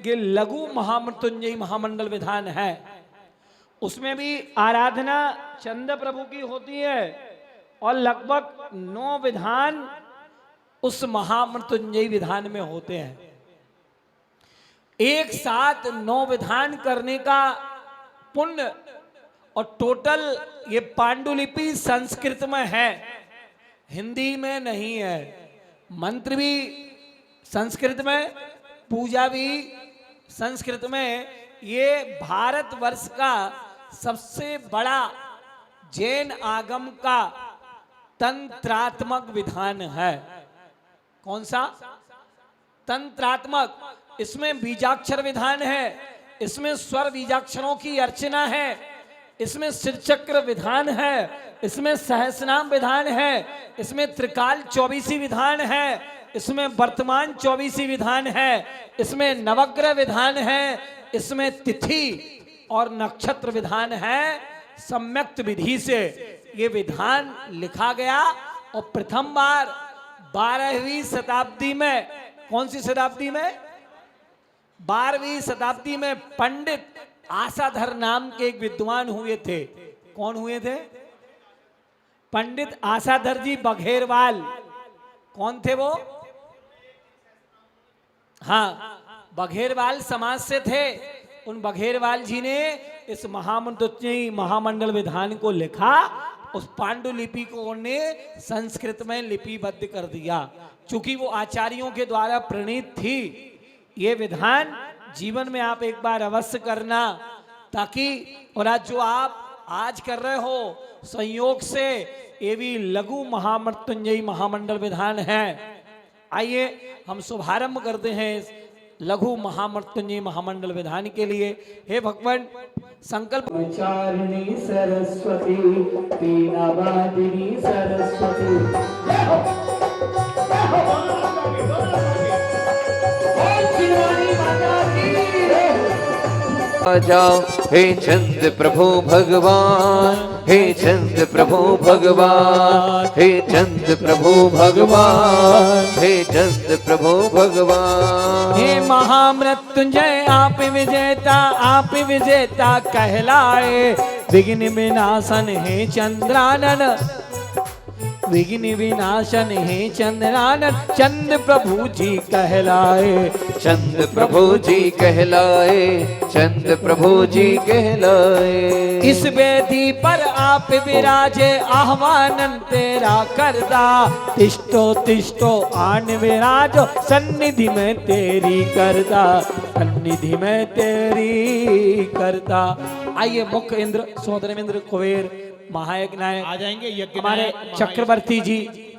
ये लघु महामृत्युंजयी महामंडल विधान है। उसमें भी आराधना चंद प्रभु की होती है और लगभग 9 विधान उस महामृत्युंजयी विधान में होते हैं। एक साथ 9 विधान करने का पुण्य और टोटल ये पांडुलिपि संस्कृत में है, हिंदी में नहीं है। मंत्र भी संस्कृत में, पूजा भी संस्कृत में। ये भारतवर्ष का सबसे बड़ा जैन आगम का तंत्रात्मक विधान है। कौन सा? तंत्रात्मक, इसमें बीजाक्षर विधान है, इसमें स्वर बीजाक्षरों की अर्चना है, इसमें सिरचक्र विधान है, इसमें सहस्रनाम विधान है, इसमें त्रिकाल 24 विधान है, इसमें वर्तमान 24 विधान है, इसमें नवग्रह विधान है, इसमें तिथि और नक्षत्र विधान है। सम्यक्त विधि से ये विधान लिखा गया और प्रथम बार 12वीं शताब्दी में, कौन सी शताब्दी में? 12वीं शताब्दी में पंडित आसाधर नाम के एक विद्वान हुए थे। कौन हुए थे? पंडित आसाधर जी बघेरवाल। कौन थे वो? हाँ, बघेरवाल समाज से थे। उन बघेरवाल जी ने इस महामंडल विधान को लिखा, उस पांडुलिपि को उन्होंने संस्कृत में लिपिबद्ध कर दिया। चूंकि वो आचार्यों के द्वारा प्रणीत थी, ये विधान जीवन में आप एक बार अवश्य करना, ताकि और आज जो आप आज कर रहे हो संयोग से ये भी लघु महामृत्युंजयी महामंडल विधान है। आइए हम शुभारंभ करते हैं इस लघु महामृत्युंजयी महामंडल विधान के लिए। हे भगवान, संकल्प। चारिणी सरस्वती पीनावादिनी सरस्वती जाओ हे चंद्र प्रभु भगवान, हे चंद्र प्रभु भगवान, हे चंद्र प्रभु भगवान, हे चंद्र प्रभु भगवान। हे महामृत्युंजय आप विजेता, आप विजेता कहलाए। विघ्न विनाशन हे चंद्रानन, विघ्न विनाशन हे चंद्रानन, चंद्र प्रभु जी कहलाए। चंद्र प्रभु जी कहलाए, चंद्र प्रभु जी कहलाए। इस वेदी पर आप विराजे, आह्वानन तेरा करदा। तिष्ठो तिष्ठो आन विराजो, सन्निधि में तेरी करदा, सन्निधि में तेरी करदा। आइए मुख्य इंद्र सोदरमिंद्र कुबेर महायज्ञ आ जाएंगे यज्ञ हमारे चक्रवर्ती जी,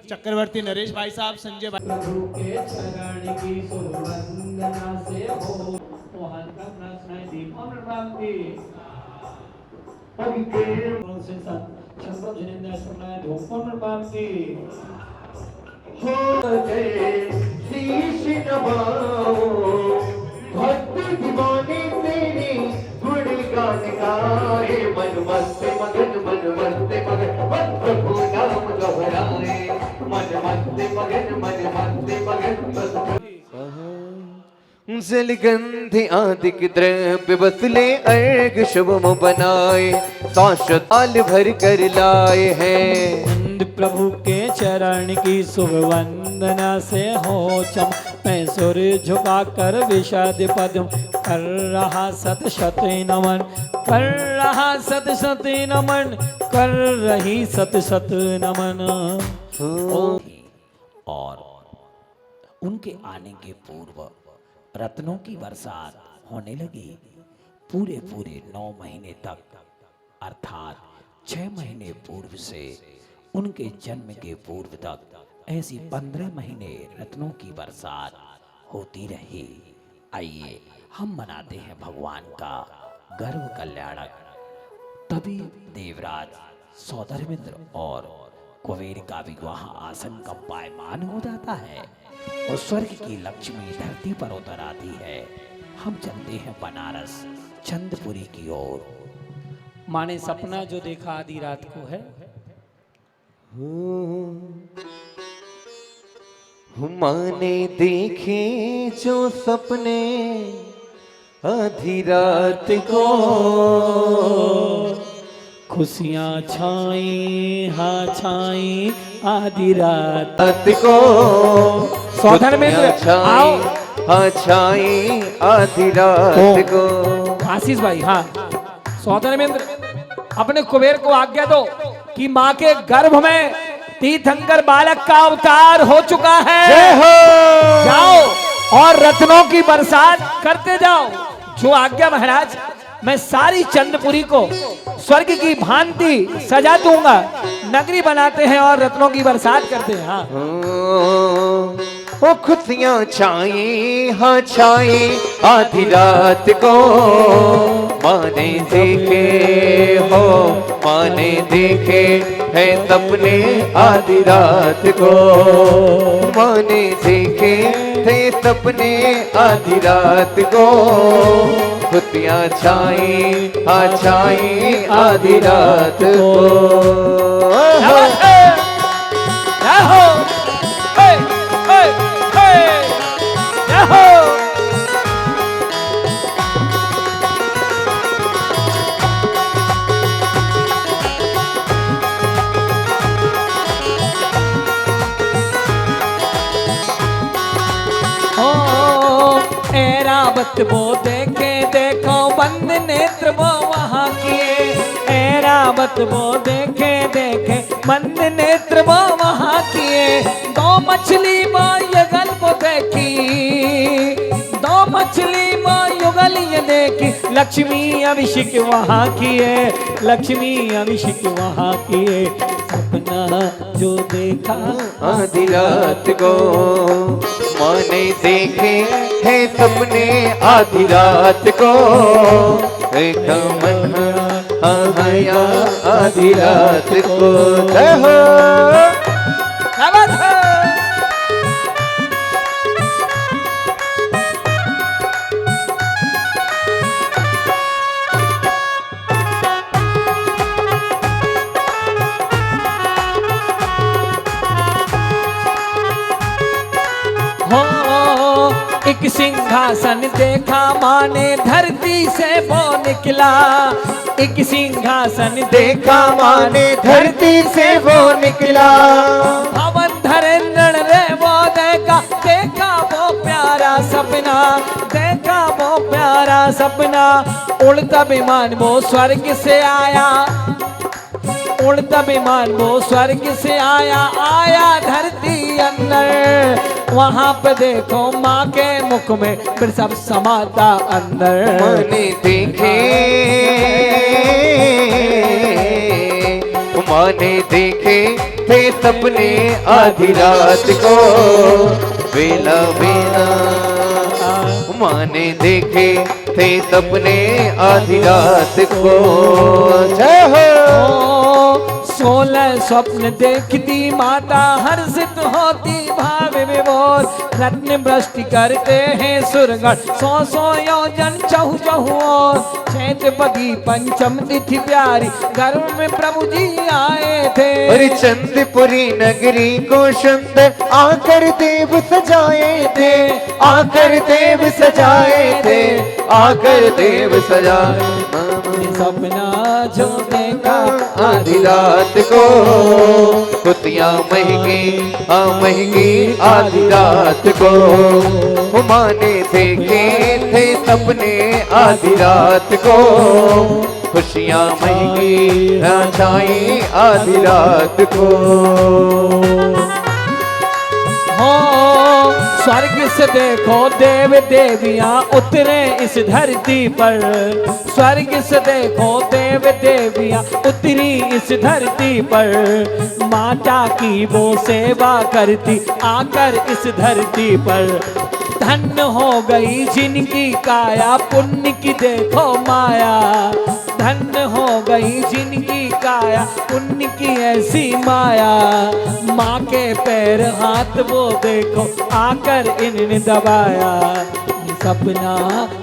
चक्रवर्ती नरेश भाई साहब, संजय भाई। प्रभु के चरण की सुवंदना से हो मोहन का प्रश्न दीपन प्राप्ति पवित्र से चंद्र जिनेंद्र समय धूपन प्राप्ति हो गए शीश नवाओ, भक्त दीवाने तेरे गुणगान गाए। मन मस्त मगन, मन मस्त मगन, मन प्रभु नाम दोहराए। मन मस्त मगन, मन मस्त मगन। जलगंधि आदिक द्रव्य बसले अर्घ शुभम बनाए, साशताल भर कर लाए हैं। प्रभु के चरण की शुभ वंदना से हो चम, मैं सुर झुका कर विषाद पद्म कर रहा सत शत नमन, कर रहा सत शत नमन, कर रही सत शत नमन। और उनके आने के पूर्व रत्नों की बरसात होने लगी। पूरे 9 महीने तक, अर्थात 6 महीने पूर्व से उनके जन्म के पूर्व तक ऐसी 15 महीने रत्नों की बरसात होती रही। आइए हम मनाते हैं भगवान का गर्व कल्याणक। तभी देवराज सौधर्मिंद्र और कुबेर का विवाह आसन कंपायमान हो जाता है और स्वर्ग की लक्ष्मी धरती पर उतर आती है। हम चलते हैं बनारस चंद्रपुरी की ओर। माँ ने सपना जो देखा आधी रात को है, माने देखे जो सपने आधी रात को, खुशियाँ छाई हाँ छाई आधी रात को। सौधर्मिंद्र आओ, हाँ छाई आधी रात को। आशीष भाई, हाँ सौधर्मिंद्र अपने कुबेर को आज्ञा दो कि माँ के गर्भ में तीर्थंकर बालक का अवतार हो चुका है। जय हो। जाओ और रत्नों की बरसात करते जाओ। जो आज्ञा महाराज। मैं सारी चंद्रपुरी को स्वर्ग की भांति सजा दूंगा। नगरी बनाते हैं और रत्नों की बरसात करते हैं। हाँ वो खुशियाँ छाई हाँ छाई आधी रात को। माने देखे हो माने देखे है सपने आधी रात को। माने देखे थे सपने आधी रात को। खुशियाँ छाई हाँ छाई आधी रात को। ऐरावत वो देखे देखो बंद नेत्र वो वहाँ किए। ऐरावत वो देखे देखे बंद नेत्र वो वहाँ किए। दो मछली वो युगल वो देखी। दो मछली वो युगल ये देखी। लक्ष्मी अभिषेक वहाँ किए। लक्ष्मी अभिषेक वहाँ किए। सपना जो देखा आधी रात को। माने देखे है सपने आधी रात को। एक मन आया आधी रात को। जय हो एक सिंहासन देखा माने धरती से वो निकला। एक सिंहासन देखा माने धरती से वो निकला। भवन धरेंद्र रे वो देखा। देखा वो प्यारा सपना। देखा वो प्यारा सपना। उड़ता विमान वो स्वर्ग से आया। उड़ता विमान वो स्वर्ग से आया। आया धरती अंदर। वहाँ पे देखो माँ के मुख में फिर सब समाता अंदर। माने देखे माने देखे थे सपने आधी रात को। बेला बेला माने देखे थे सपने आधी रात को। जय हो 16 स्वप्न देखती माता हर्षित होती भाव विभोर। रत्न वृष्टि करते हैं सुरगण 100 योजन चहु चहु और। चैतपदी पंचम तिथि प्यारी गर्भ में प्रभु जी आए थे। और चंद्रपुरी नगरी को सुंदर आकर देव सजाए थे। आकर देव सजाए थे। आकर देव सजाए। सपना जो देखा आधी रात को। खुशियाँ महंगी हाँ महंगी आधी रात को। माने देखे थे सपने आधी रात को। खुशियाँ महंगी हाँ छाई आधी रात को। हो स्वर्ग से देखो देव देवियां उतरे इस धरती पर। स्वर्ग से देखो देव देवियां उतरी इस धरती पर। माता की वो सेवा करती आकर इस धरती पर। धन्य हो गई जिनकी काया पुण्य की देखो माया। धन्य हो गई जिनकी काया पुण्य की ऐसी माया। माँ के पैर हाथ वो देखो आकर इन्होंने दबाया। सपना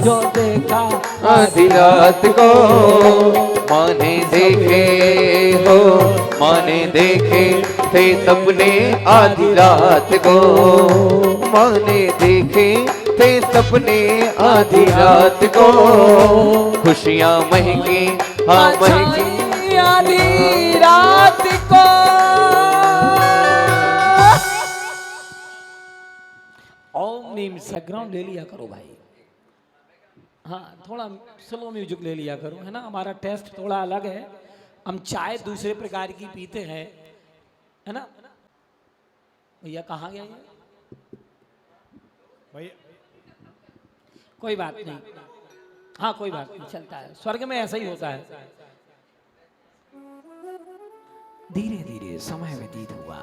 जो देखा आधी रात को। माने देखे हो माने देखे थे सपने आधी रात को। माने देखे थे सपने आधी रात को। खुशियाँ महंगी हाँ महंगी आधी रात को। ओम नीम बैकग्राउंड ले लिया करो भाई। हाँ थोड़ा स्लो म्यूजिक ले लिया करो है ना। हमारा टेस्ट थोड़ा अलग है। हम चाय दूसरे प्रकार की पीते हैं है ना। भैया कहाँ गया ये भैया? कोई बात नहीं। हाँ कोई बात नहीं चलता है। स्वर्ग में ऐसा ही होता है। धीरे धीरे समय व्यतीत हुआ।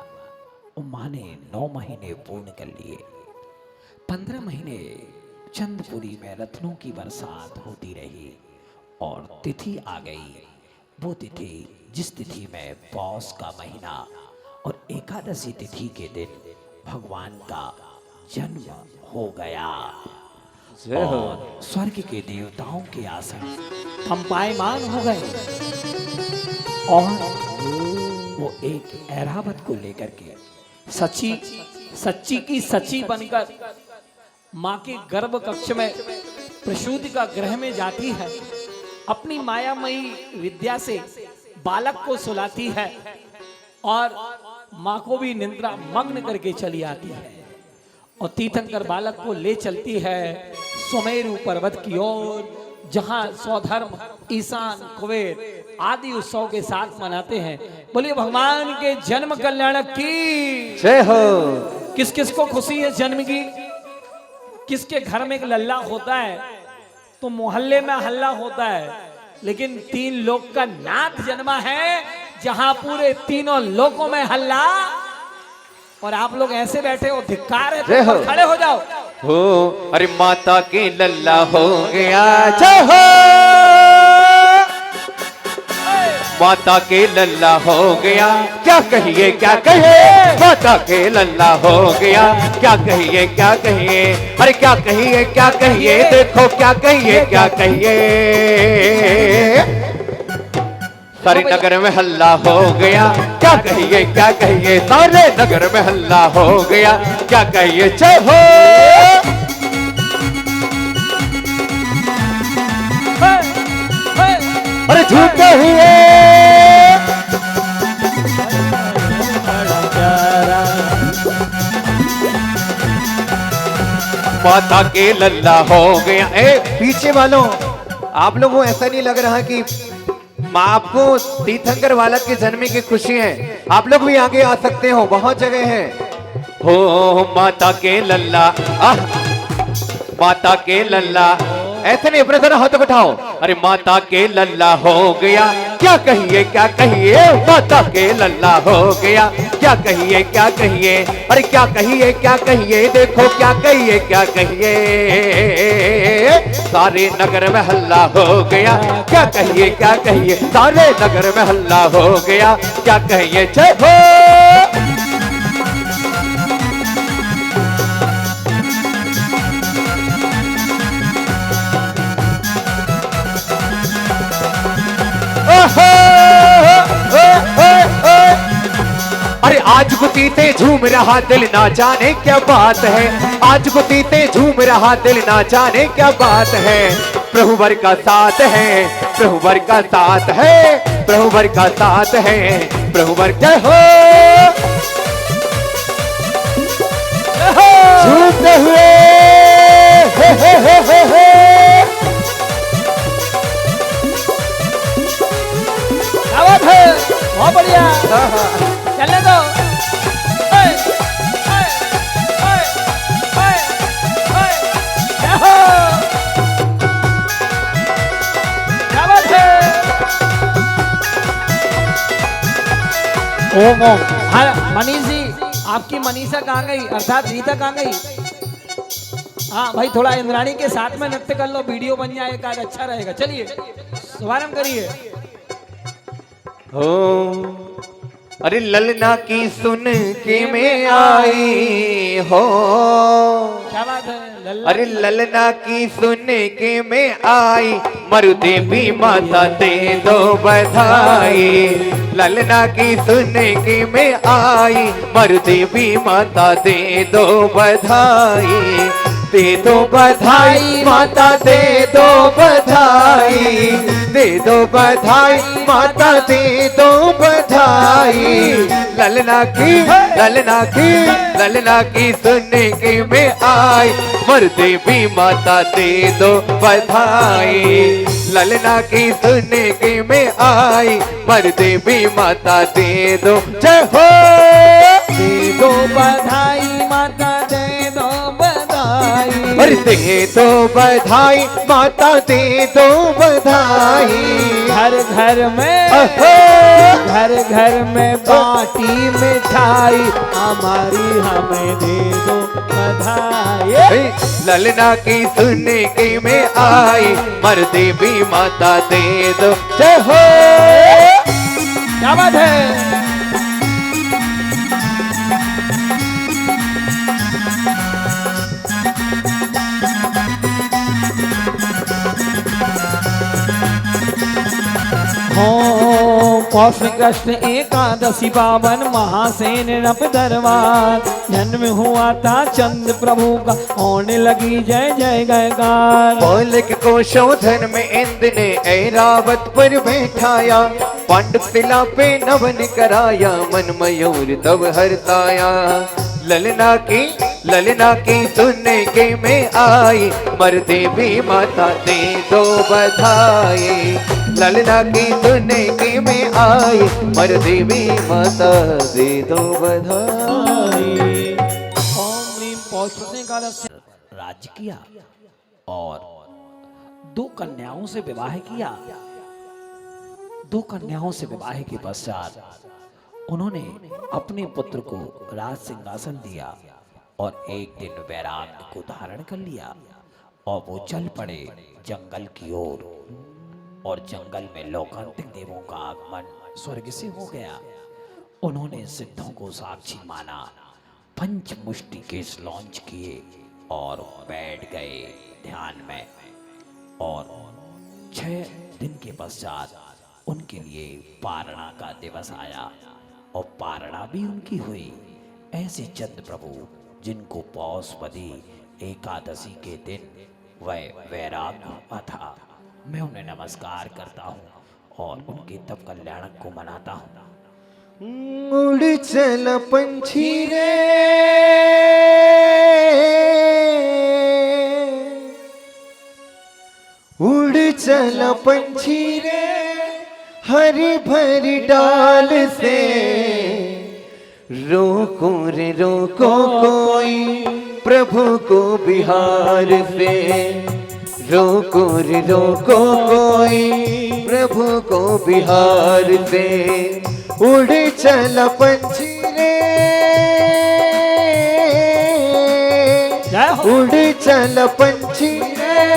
माँ ने 9 महीने पूर्ण कर लिए। 15 महीने चंदपुरी में रत्नों की बरसात होती रही और तिथि आ गई। वो तिथि जिस तिथि में पौष का महीना और एकादशी तिथि के दिन भगवान का जन्म हो गया और स्वर्ग के देवताओं के आसन कंपायमान हो गए और वो एक ऐरावत को लेकर के सच्ची की सच्ची बनकर माँ के गर्भ कक्ष में प्रसूति का गृह में जाती है। अपनी मायामयी विद्या से बालक को सुलाती है और माँ को भी निद्रा मग्न करके चली आती है और तीर्थंकर बालक को ले चलती है सुमेरु पर्वत की ओर, जहां स्वधर्म ईशान कुबेर आदि उत्सव के साथ मनाते हैं। बोलिए भगवान के जन्म कल्याण की जय हो। किस किस को खुशी है जन्म की? किसके घर में एक लल्ला होता है तो मोहल्ले में हल्ला होता है, लेकिन 3 लोक का नाथ जन्मा है जहां पूरे तीनों लोकों में हल्ला। और आप लोग ऐसे बैठे हो, धिक्कार है, तो खड़े हो जाओ। हो अरे माता के लल्ला हो गया, जय हो। माता के लल्ला हो गया, क्या कहिए क्या कहिए, माता के लल्ला हो गया, क्या कहिए क्या कहिए, अरे क्या कहिए क्या कहिए, देखो क्या कहिए क्या कहिए। सारे नगर में हल्ला हो गया, क्या कहिए क्या कहिए, सारे नगर में हल्ला हो गया, क्या कहिए। जय हो। अरे झूठे हुए माता के लल्ला हो गया। पीछे वालों, आप लोगों को ऐसा नहीं लग रहा कि माँ आपको तीर्थंकर बालक के जन्म की खुशी है? आप लोग भी आगे आ सकते हो, बहुत जगह है। हो माता के लल्ला, माता के लल्ला, ऐसे नहीं, अपने जरा हाथ उठाओ। अरे माता के लल्ला हो गया, क्या कहिए क्या कहिए, माता के लल्ला हो गया, क्या कहिए क्या कहिए, अरे क्या कहिए क्या कहिए, देखो क्या कहिए क्या कहिए। सारे नगर में हल्ला हो गया, क्या कहिए क्या कहिए, सारे नगर में हल्ला हो गया, क्या कहिए। जय हो। अरे आज गुतीते झूम रहा दिल, ना जाने क्या बात है, आज गुतीते झूम रहा दिल, ना जाने क्या बात है। प्रभु वर का साथ है, प्रभु वर का साथ है, प्रभु वर का साथ है, प्रभु वर। जय हो। झूमते हुए बहुत बढ़िया, चलने दो। ओम ओम। हाँ मनीष जी, आपकी मनीषा कहाँ गई, अर्थात रीता कहाँ गई? हाँ भाई, थोड़ा इंद्राणी के साथ में नृत्य कर लो, वीडियो बन जाएगा, अच्छा रहेगा। चलिए शुभारंभ करिए। हो अरे ललना की सुन के में आई हो, क्या बात है। अरे ललना की सुन के में आई, मरुदेवी माता दे दो बधाई। ललना की सुन के में आई, मरुदेवी माता दे दो बधाई। दे दो बधाई माता, दे दो बधाई, दे दो बधाई माता, दे दो बधाई। ललना की ललना की ललना की सुनने के में आई, मरुदेवी माता दे दो बधाई। ललना की सुनने के में आई, मरुदेवी माता दे दो। जय हो। दे दो बधाई माता, दे दो बधाई, अरे दे दो बधाई माता, दे दो बधाई। घर घर में अहो घर घर में बाटी मिठाई, हमारी हमें दे दो बधाई। ललना की सुनने के में आई, मर देवी माता दे दो जय हो। क्या बात है। हो पौष कृष्ण एकादशी पावन महासेन नप दरबार, जन्म हुआ था चंद्र प्रभु का, होने लगी जय जय जयकार। पौलक को शोधन में इंद्र ने ऐरावत पर बैठाया, पांडव शिला पे नवन कराया, मन मयूर तब हरताया। ललना की सुनने के में आई, मर देवी माता दे दो बधाई। ललना की सुनने के में आई, मर देवी माता दे दो बधाई। ओम ह्रीं पौषने का राज्य किया और 2 कन्याओं से विवाह किया। 2 कन्याओं से विवाह के पश्चात उन्होंने अपने पुत्र को राज सिंहासन दिया और एक दिन वैराग्य को धारण कर लिया और वो चल पड़े जंगल की ओर। और जंगल में लोकांतिक देवों का आगमन स्वर्ग से हो गया। उन्होंने सिद्धों को साक्षी माना, पंचमुष्टि केस लॉन्च किए और बैठ गए ध्यान में। और 6 दिन के पश्चात उनके लिए पारणा का दिवस आया और पारणा भी उनकी हुई। ऐसे चंद्र प्रभु जिनको पौषपदी एकादशी के दिन वह वैराग्य हुआ था, मैं उन्हें नमस्कार करता हूँ और उनके तप कल्याण को मनाता हूँ। उड़ चल पंछी रे, उड़ चल पंछी रे, हरी भरी डाल से, रोको रे रोको कोई प्रभु को बिहार से। रोको रे रोको कोई प्रभु को बिहार से। उड़ चल पंछी रे, उड़ चल पंछी रे,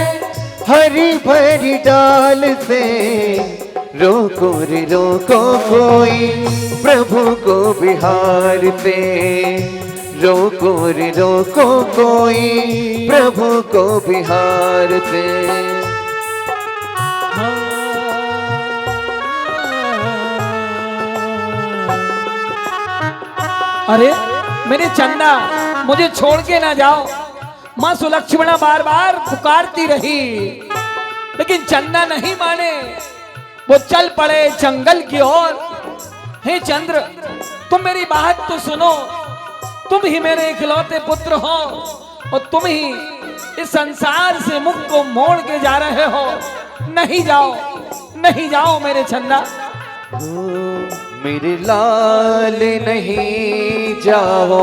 हरी भरी डाल से, रोको रे रोको कोई प्रभु को बिहार से। रोको रे रोको कोई प्रभु को बिहार से। अरे मेरे चंदा, मुझे छोड़ के ना जाओ। माँ सुलक्ष्मणा बार बार पुकारती रही, लेकिन चंदा नहीं माने। वो चल पड़े जंगल की ओर। हे चंद्र, तुम मेरी बात तो सुनो। तुम ही मेरे इकलौते पुत्र हो और तुम ही इस संसार से मुख को मोड़ के जा रहे हो। नहीं जाओ, नहीं जाओ मेरे चंदा। मेरे लाल नहीं जाओ,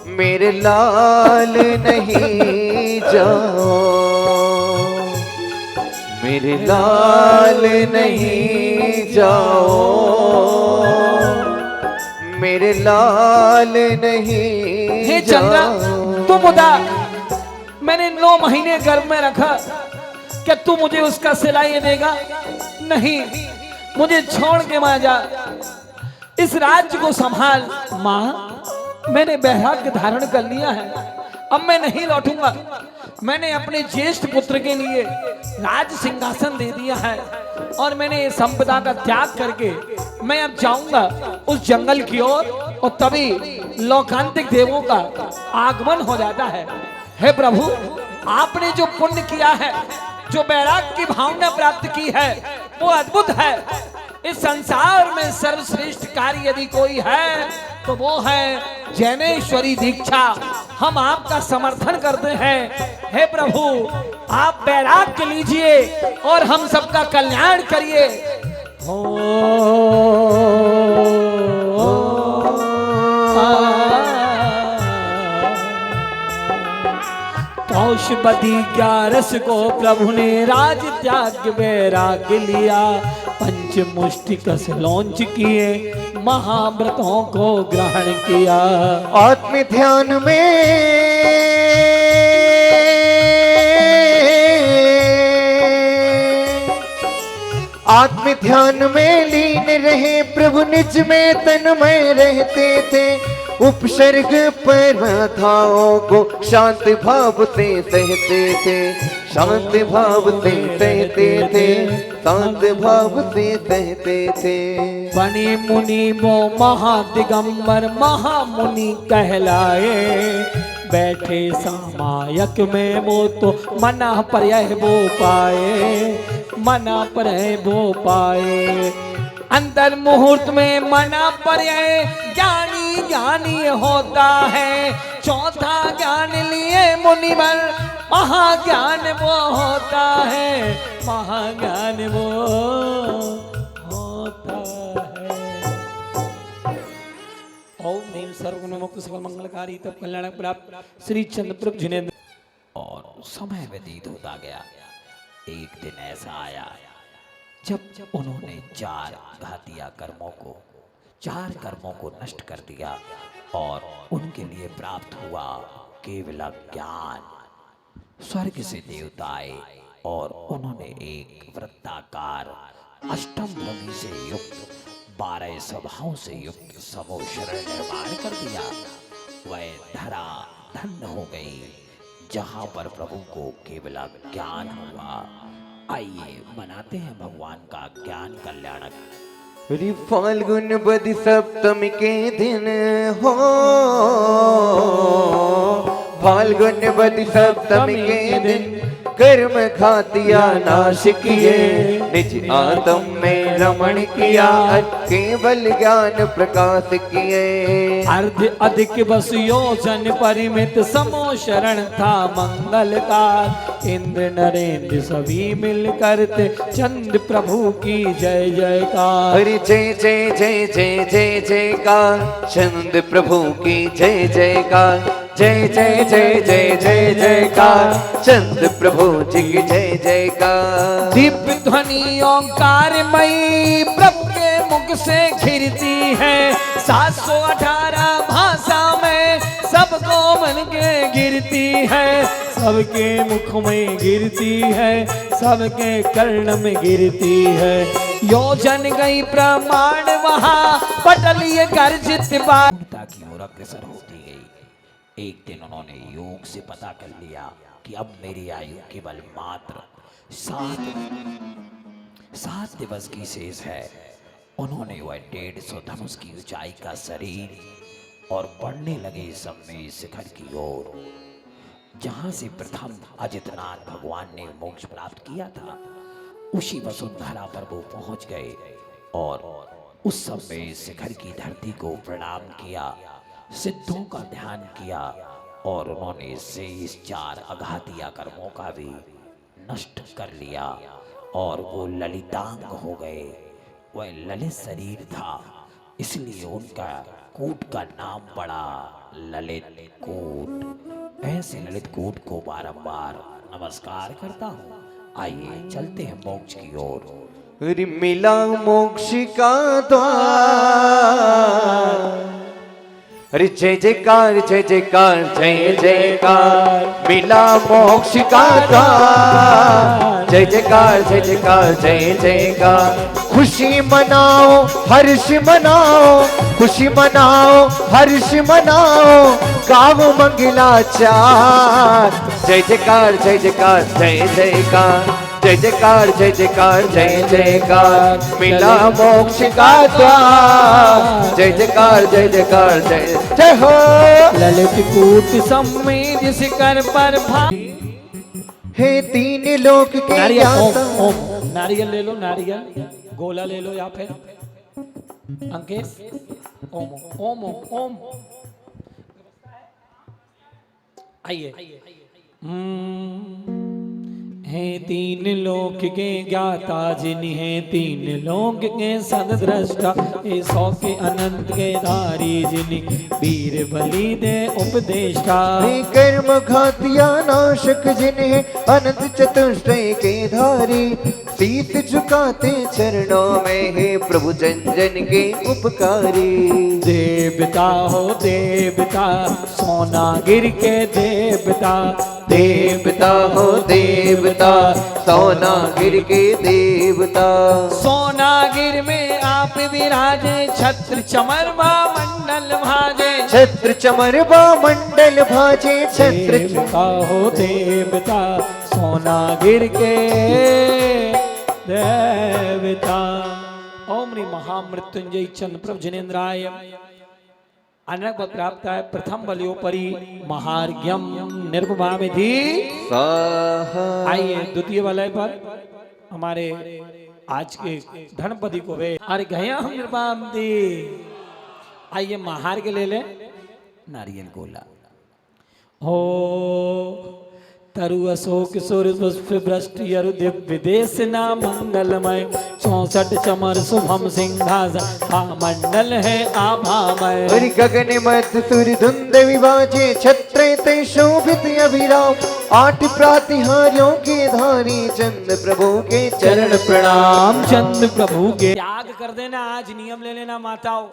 मेरे लाल नहीं जाओ, मेरे लाल नहीं जाओ, मेरे लाल नहीं। हे चंद्रा, तुम उदा, मैंने 9 महीने गर्भ में रखा, क्या तू मुझे उसका सिलाई देगा? नहीं, मुझे छोड़ के मां जा, इस राज्य को संभाल। मां, मैंने वैराग्य धारण कर लिया है, अब मैं नहीं लौटूंगा। मैंने अपने ज्येष्ठ पुत्र के लिए राज सिंहासन दे दिया है और मैंने संपदा का त्याग करके मैं अब जाऊंगा उस जंगल की ओर और तभी लोकांतिक देवों का आगमन हो जाता है। हे प्रभु, आपने जो पुण्य किया है, जो वैराग्य की भावना प्राप्त की है, वो अद्भुत है। इस संसार में सर्वश्रेष्ठ कार्य यदि कोई है तो वो है जैनेश्वरी दीक्षा। हम आपका समर्थन करते हैं। हे प्रभु, आप वैराग्य लीजिए और हम सबका कल्याण करिए। पौषपदी 11 को प्रभु ने राज त्याग वैराग्य लिया। पंच पंच मुष्टि कस लौंच किए, महाव्रतों को ग्रहण किया। आत्म ध्यान में आत्म ध्यान में लीन रहे प्रभु, निज में तन्मय रहते थे। उपसर्ग परमात्माओं को शांत भाव से सहते थे, शांत भाव से सहते थे, शांत भाव से सहते थे। बनी मुनि वो महादिगंबर महामुनि कहलाए, बैठे सामायक में वो तो मना पर वो पाए, मना पर वो पाए। अंतर मुहूर्त में मना पर ज्ञानी ज्ञानी होता है। चौथा ज्ञान लिए मुनिवर, महाज्ञान वो होता है, महाज्ञान वो होता है। ओम नीम सर्वगुण मुक्त सकल मंगलकारी तब कल्याण प्राप्त श्री चंद्रप्रभ जिनेन्द्र। और समय व्यतीत होता गया। एक दिन ऐसा आया जब उन्होंने 4 घातिया कर्मों को, 4 कर्मों को नष्ट कर दिया और उनके लिए प्राप्त हुआ केवल ज्ञान। स्वर्ग से देवता आए और उन्होंने एक वृत्ताकार अष्टम भूमि से युक्त 12 सभाओं से युक्त समूह शरण निर्माण कर दिया। वह धरा धन्य हो गई जहां पर प्रभु को केवल ज्ञान हुआ। आइए मनाते हैं भगवान का ज्ञान कल्याणक। रि फाल्गुन बद सप्तमी के दिन हो, फाल्गुन बद सप्तमी के दिन कर्म घातिया नाश किए। निज आत्म में रमण किया, केवल ज्ञान प्रकाश किए। अर्ध अधिक बस योजन परिमित समो शरण था मंगलकार। इंद्र नरेंद्र सभी मिल करते चंद्र प्रभु की जय जयकार। हरि जय जय जय जय जय जयकार, चंद्र प्रभु की जय जयकार। जय जय जय जय जय जयकार, चंद्र प्रभु जी की जय जयकार। दिव्य ध्वनि ओंकारमयी प्रभु के मुख से घिरती है। 718 भाषा में सबको मन के गिरती है, सबके मुख में गिरती है, सबके कर्ण में गिरती है। योजन गई प्रमाण वहाँ पटलिए गर्जित बाता की ओर अग्रसर होती गई। एक दिन उन्होंने योग से पता कर लिया कि अब मेरी आयु केवल मात्र 7 दिवस की शेष है। उन्होंने वह 150 धनुष की ऊंचाई का शरीर और बढ़ने लगे समय शिखर की ओर, जहां से प्रथम अजितनाथ भगवान ने मोक्ष प्राप्त किया था। उसी वसुंधरा पर वो पहुंच गए और उस समय शिखर की धरती को प्रणाम किया, सिद्धों का ध्यान किया और उन्होंने शेष 4 अघातिया कर्मों का भी नष्ट कर लिया और वो ललितांग हो गए। वह ललित शरीर था, इसलिए उनका कूट का नाम पड़ा ललित कूट। ऐसे ललित कूट को बारंबार नमस्कार करता हूँ। आइए चलते हैं मोक्ष की ओर। मिला मोक्ष का द्वार, अरे जय जयकार जय जयकार जय जयकार। मिला मोक्ष का द्वार, जय जयकार जय जयकार जय जयकार। खुशी मनाओ हर्ष मनाओ, खुशी मनाओ हर्ष मनाओ, गाओ मंगलाचार। जय जयकार जय जयकार जय जयकार, जय जयकार जय जयकार जय जयकार। मिला मोक्ष का द्वार, जय जयकार जय जयकार जय जय हो। ललित कूट सम्मेद शिखर पर हे 3 लोक के नारियल ज्ञाता। ओम नारियल ले लो, नारियल गोला ले लो या फिर अंकेश ओम ओम ओम ओम। आइए हैं 3 लोक के ज्ञाता जिन्हें 3 लोक के सदद्रष्टा। 100 के अनंत के धारी जिन्हें वीर बलि दे उपदेष्टा। हे कर्म घातिया नाशक जिन्हें अनंत चतुष्टय के धारी। शीत झुकाते चरणों में हे प्रभु जन जन के उपकारी। देवता हो देवता सोनागिर के देवता, देवता हो देवता सोनागिर के देवता। सोनागिर में आप विराजे छत्र चमरवा मंडल भाजे, छत्र चमरवा मंडल भाजे छत्र। देवता हो देवता सोनागिर के देवता। ओम ह्रीं महामृत्युंजय चंद्र प्रभु जिनेन्द्राय अनग प्राप्ताय प्रथम बलियोपरि महार्घ्यम निर्भवामिधि। आइए द्वितीय वलय पर हमारे आज के धनपति को वे अर्घ्यम निर्भवामिधि। आइए महार्घ्य ले ले नारियल गोला हो तरु अशोक सुर पुष्प वृष्टि अरु दिव्य देश ना मंगलमय 64 चमर शुभम सिंहासन मंडल है आभामय। हरि गगन मध्य सूर्य धुंध विवाजे छत्र ते शोभित अभिराम 8 प्रातिहार्यों के धारी चंद्र प्रभु के चरण प्रणाम। चंद्र प्रभु के त्याग कर देना, आज नियम ले लेना माताओं।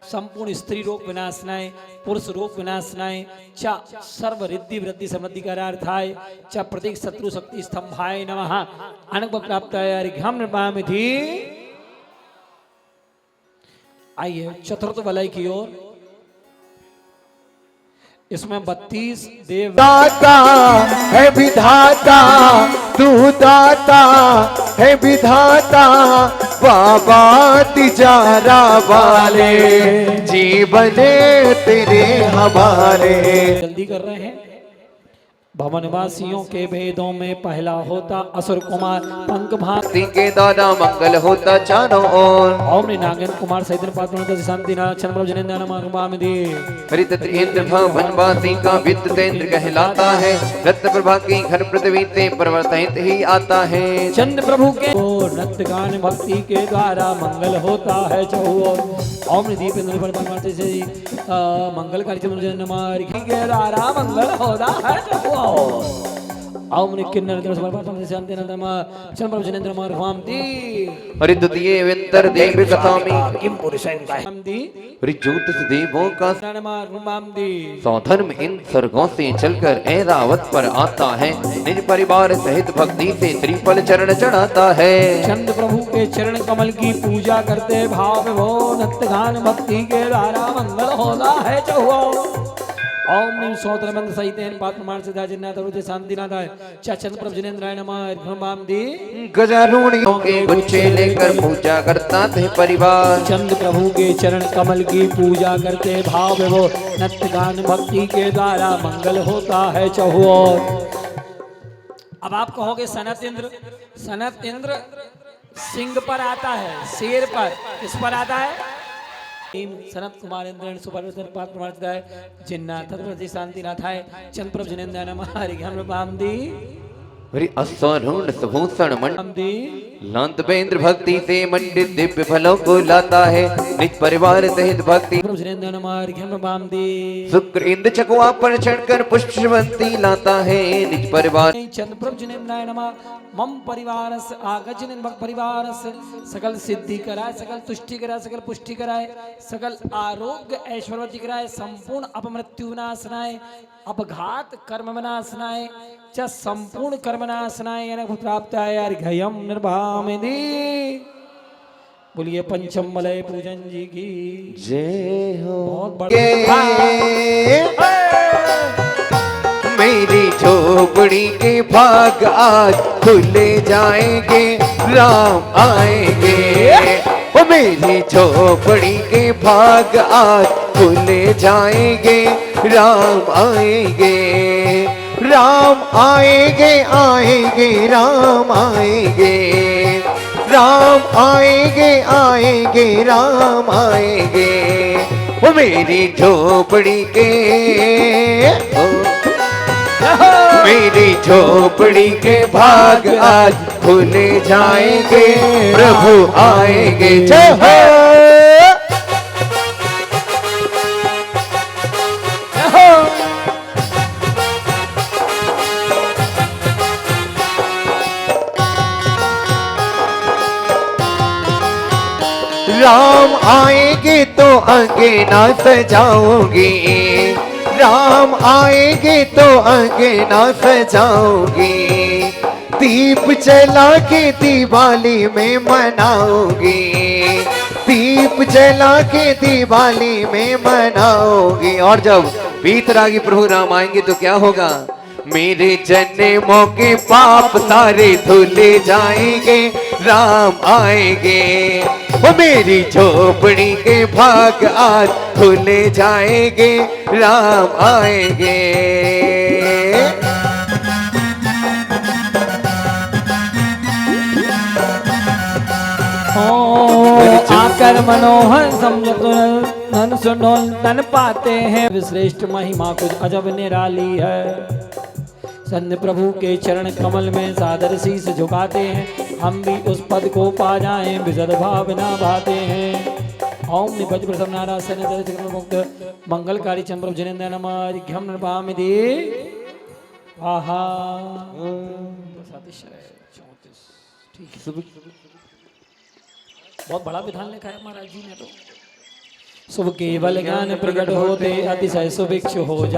संपूर्ण स्त्री रोग विनाशनाय पुरुष रोग विनाशनाय च सर्व रिद्धि वृद्धि समृद्धि करार्थाय च प्रतीक शत्रु शक्ति स्तंभाय नमः। अनग प्राप्ताय अर्घ्यम निर्भवामिधि। आइए चतुर्थ वलय की ओर। इसमें 32 देव दाता है विधाता, तू दाता है विधाता, बाबा तिजारा वाले जीवन तेरे हमारे। जल्दी कर रहे हैं। भवनवासियों के भेदों में पहला होता असुर कुमार पंख भाती के द्वारा मंगल होता चारों ओर। ओम नागन कुमार सहित पात्र शांति नाचन प्रभु जिनेन्द्र नमः। हरित त्रिनेत्र भवन वासी का वित्त तेंद्र कहलाता है, रत्न प्रभा की घर पृथ्वी ते प्रवर्तित ही आता है। चंद्र प्रभु के नृत्य गान भक्ति के द्वारा मंगल होता है चहुओर। ओम दीप से मंगलकारी चंद्र नमः के द्वारा मंगल होता है चहुओर। ओम किन्नर शांति चंद्र प्रभु जिनेन्द्र नमः। हरि द्वितीय विंतर देव कथामी किम पुरुषाय हरि ज्योतिष देवों का नमः। सौधर्म इन स्वर्गों से चलकर ऐरावत पर आता है, निज परिवार सहित भक्ति से त्रिपल चरण चढ़ाता है। चंद्र प्रभु के चरण कमल की पूजा करते भाव विभो नृत्य गान भक्ति के द्वारा मंगल होता है चहुओर। ओम नीम सोत्र मंत्र सहित पात्र प्रमाण से दाजिनाथ रुचि शांतिनाथाय चंद्र प्रभु जिनेन्द्राय नमः। गजारूढ़ियों के गुच्छे लेकर पूजा करता थे परिवार। चंद्र प्रभु के चरण कमल की पूजा करते भाव विभो नृत्य गान भक्ति के द्वारा मंगल होता है चहुओर। अब आप कहोगे सनत इंद्र सिंह पर आता है, शेर पर, किस पर आता है? सनत कुमार इंद्र सुपर पात्र जिन्नाथ शांतिनाथाय चंद्र प्रभु जिनेन्द्र नमः। हरि अश्वरूढ़ सुभूषण मंडी लांत बेंद्र भक्ति से मंडित दिव्य फलों को लाता है, निज परिवार सहित भक्ति शुक्र इंद्र चकुआ पर चढ़कर पुष्पवंती लाता है, निज परिवार। चंद्र प्रभु जिनेन्द्राय नमः। मम परिवार आगजन भक्त परिवार सकल सिद्धि कराए, सकल तुष्टि कराए, सकल पुष्टि कराए, सकल आरोग्य ऐश्वर्य कराए, संपूर्ण अपमृत्यु विनाशनाय, अपघात कर्म विनाशनाय च संपूर्ण कर्मनाशनाय प्राप्ताय अर्घ्यम निर्भवामिधि। बोलिए पंचम वलय पूजन जी की जय हो। बहुत बड़ा मेरी झोपड़ी के भाग आज खुले जाएंगे, राम आएंगे। ओ मेरी झोपड़ी के भाग आज खुले जाएंगे, राम आएंगे। राम आएंगे आएंगे राम आएंगे, राम आएंगे आएंगे राम आएंगे। वो मेरी झोपड़ी के मेरी झोपड़ी के भाग आज खुले जाएंगे, प्रभु आएंगे। जय हो। आएंगे तो अंगना सजाऊंगी, राम आएंगे तो अंगना सजाऊंगी, दीप जला के दिवाली में मनाऊंगी, दीप जला के दिवाली में मनाऊंगी। और जब वीतरागी प्रभु राम आएंगे तो क्या होगा? मेरे जन्मों के पाप सारे धुले जाएंगे, राम आएंगे। वो मेरी झोपड़ी के भाग आज खुले जाएंगे, राम आएंगे। आकर मनोहर समझत धन सुनो धन पाते हैं। श्रेष्ठ महिमा कुछ अजब निराली है। संत प्रभु के चरण कमल में सादर शीस झुकाते हैं। हम भी उस पद को पा जाएं, विजद भावना भाते हैं। ओम निपज प्रथम नारायण चक्र मुक्त मंगलकारी चंद्र प्रभु जनेन्द्र नमः घ्यम नृपामि दे। आहा 34 ठीक है। बहुत बड़ा विधान लिखा है महाराज जी ने तो। शुभ केवल ज्ञान प्रकट होते अतिशय सुभिक्ष हो जा।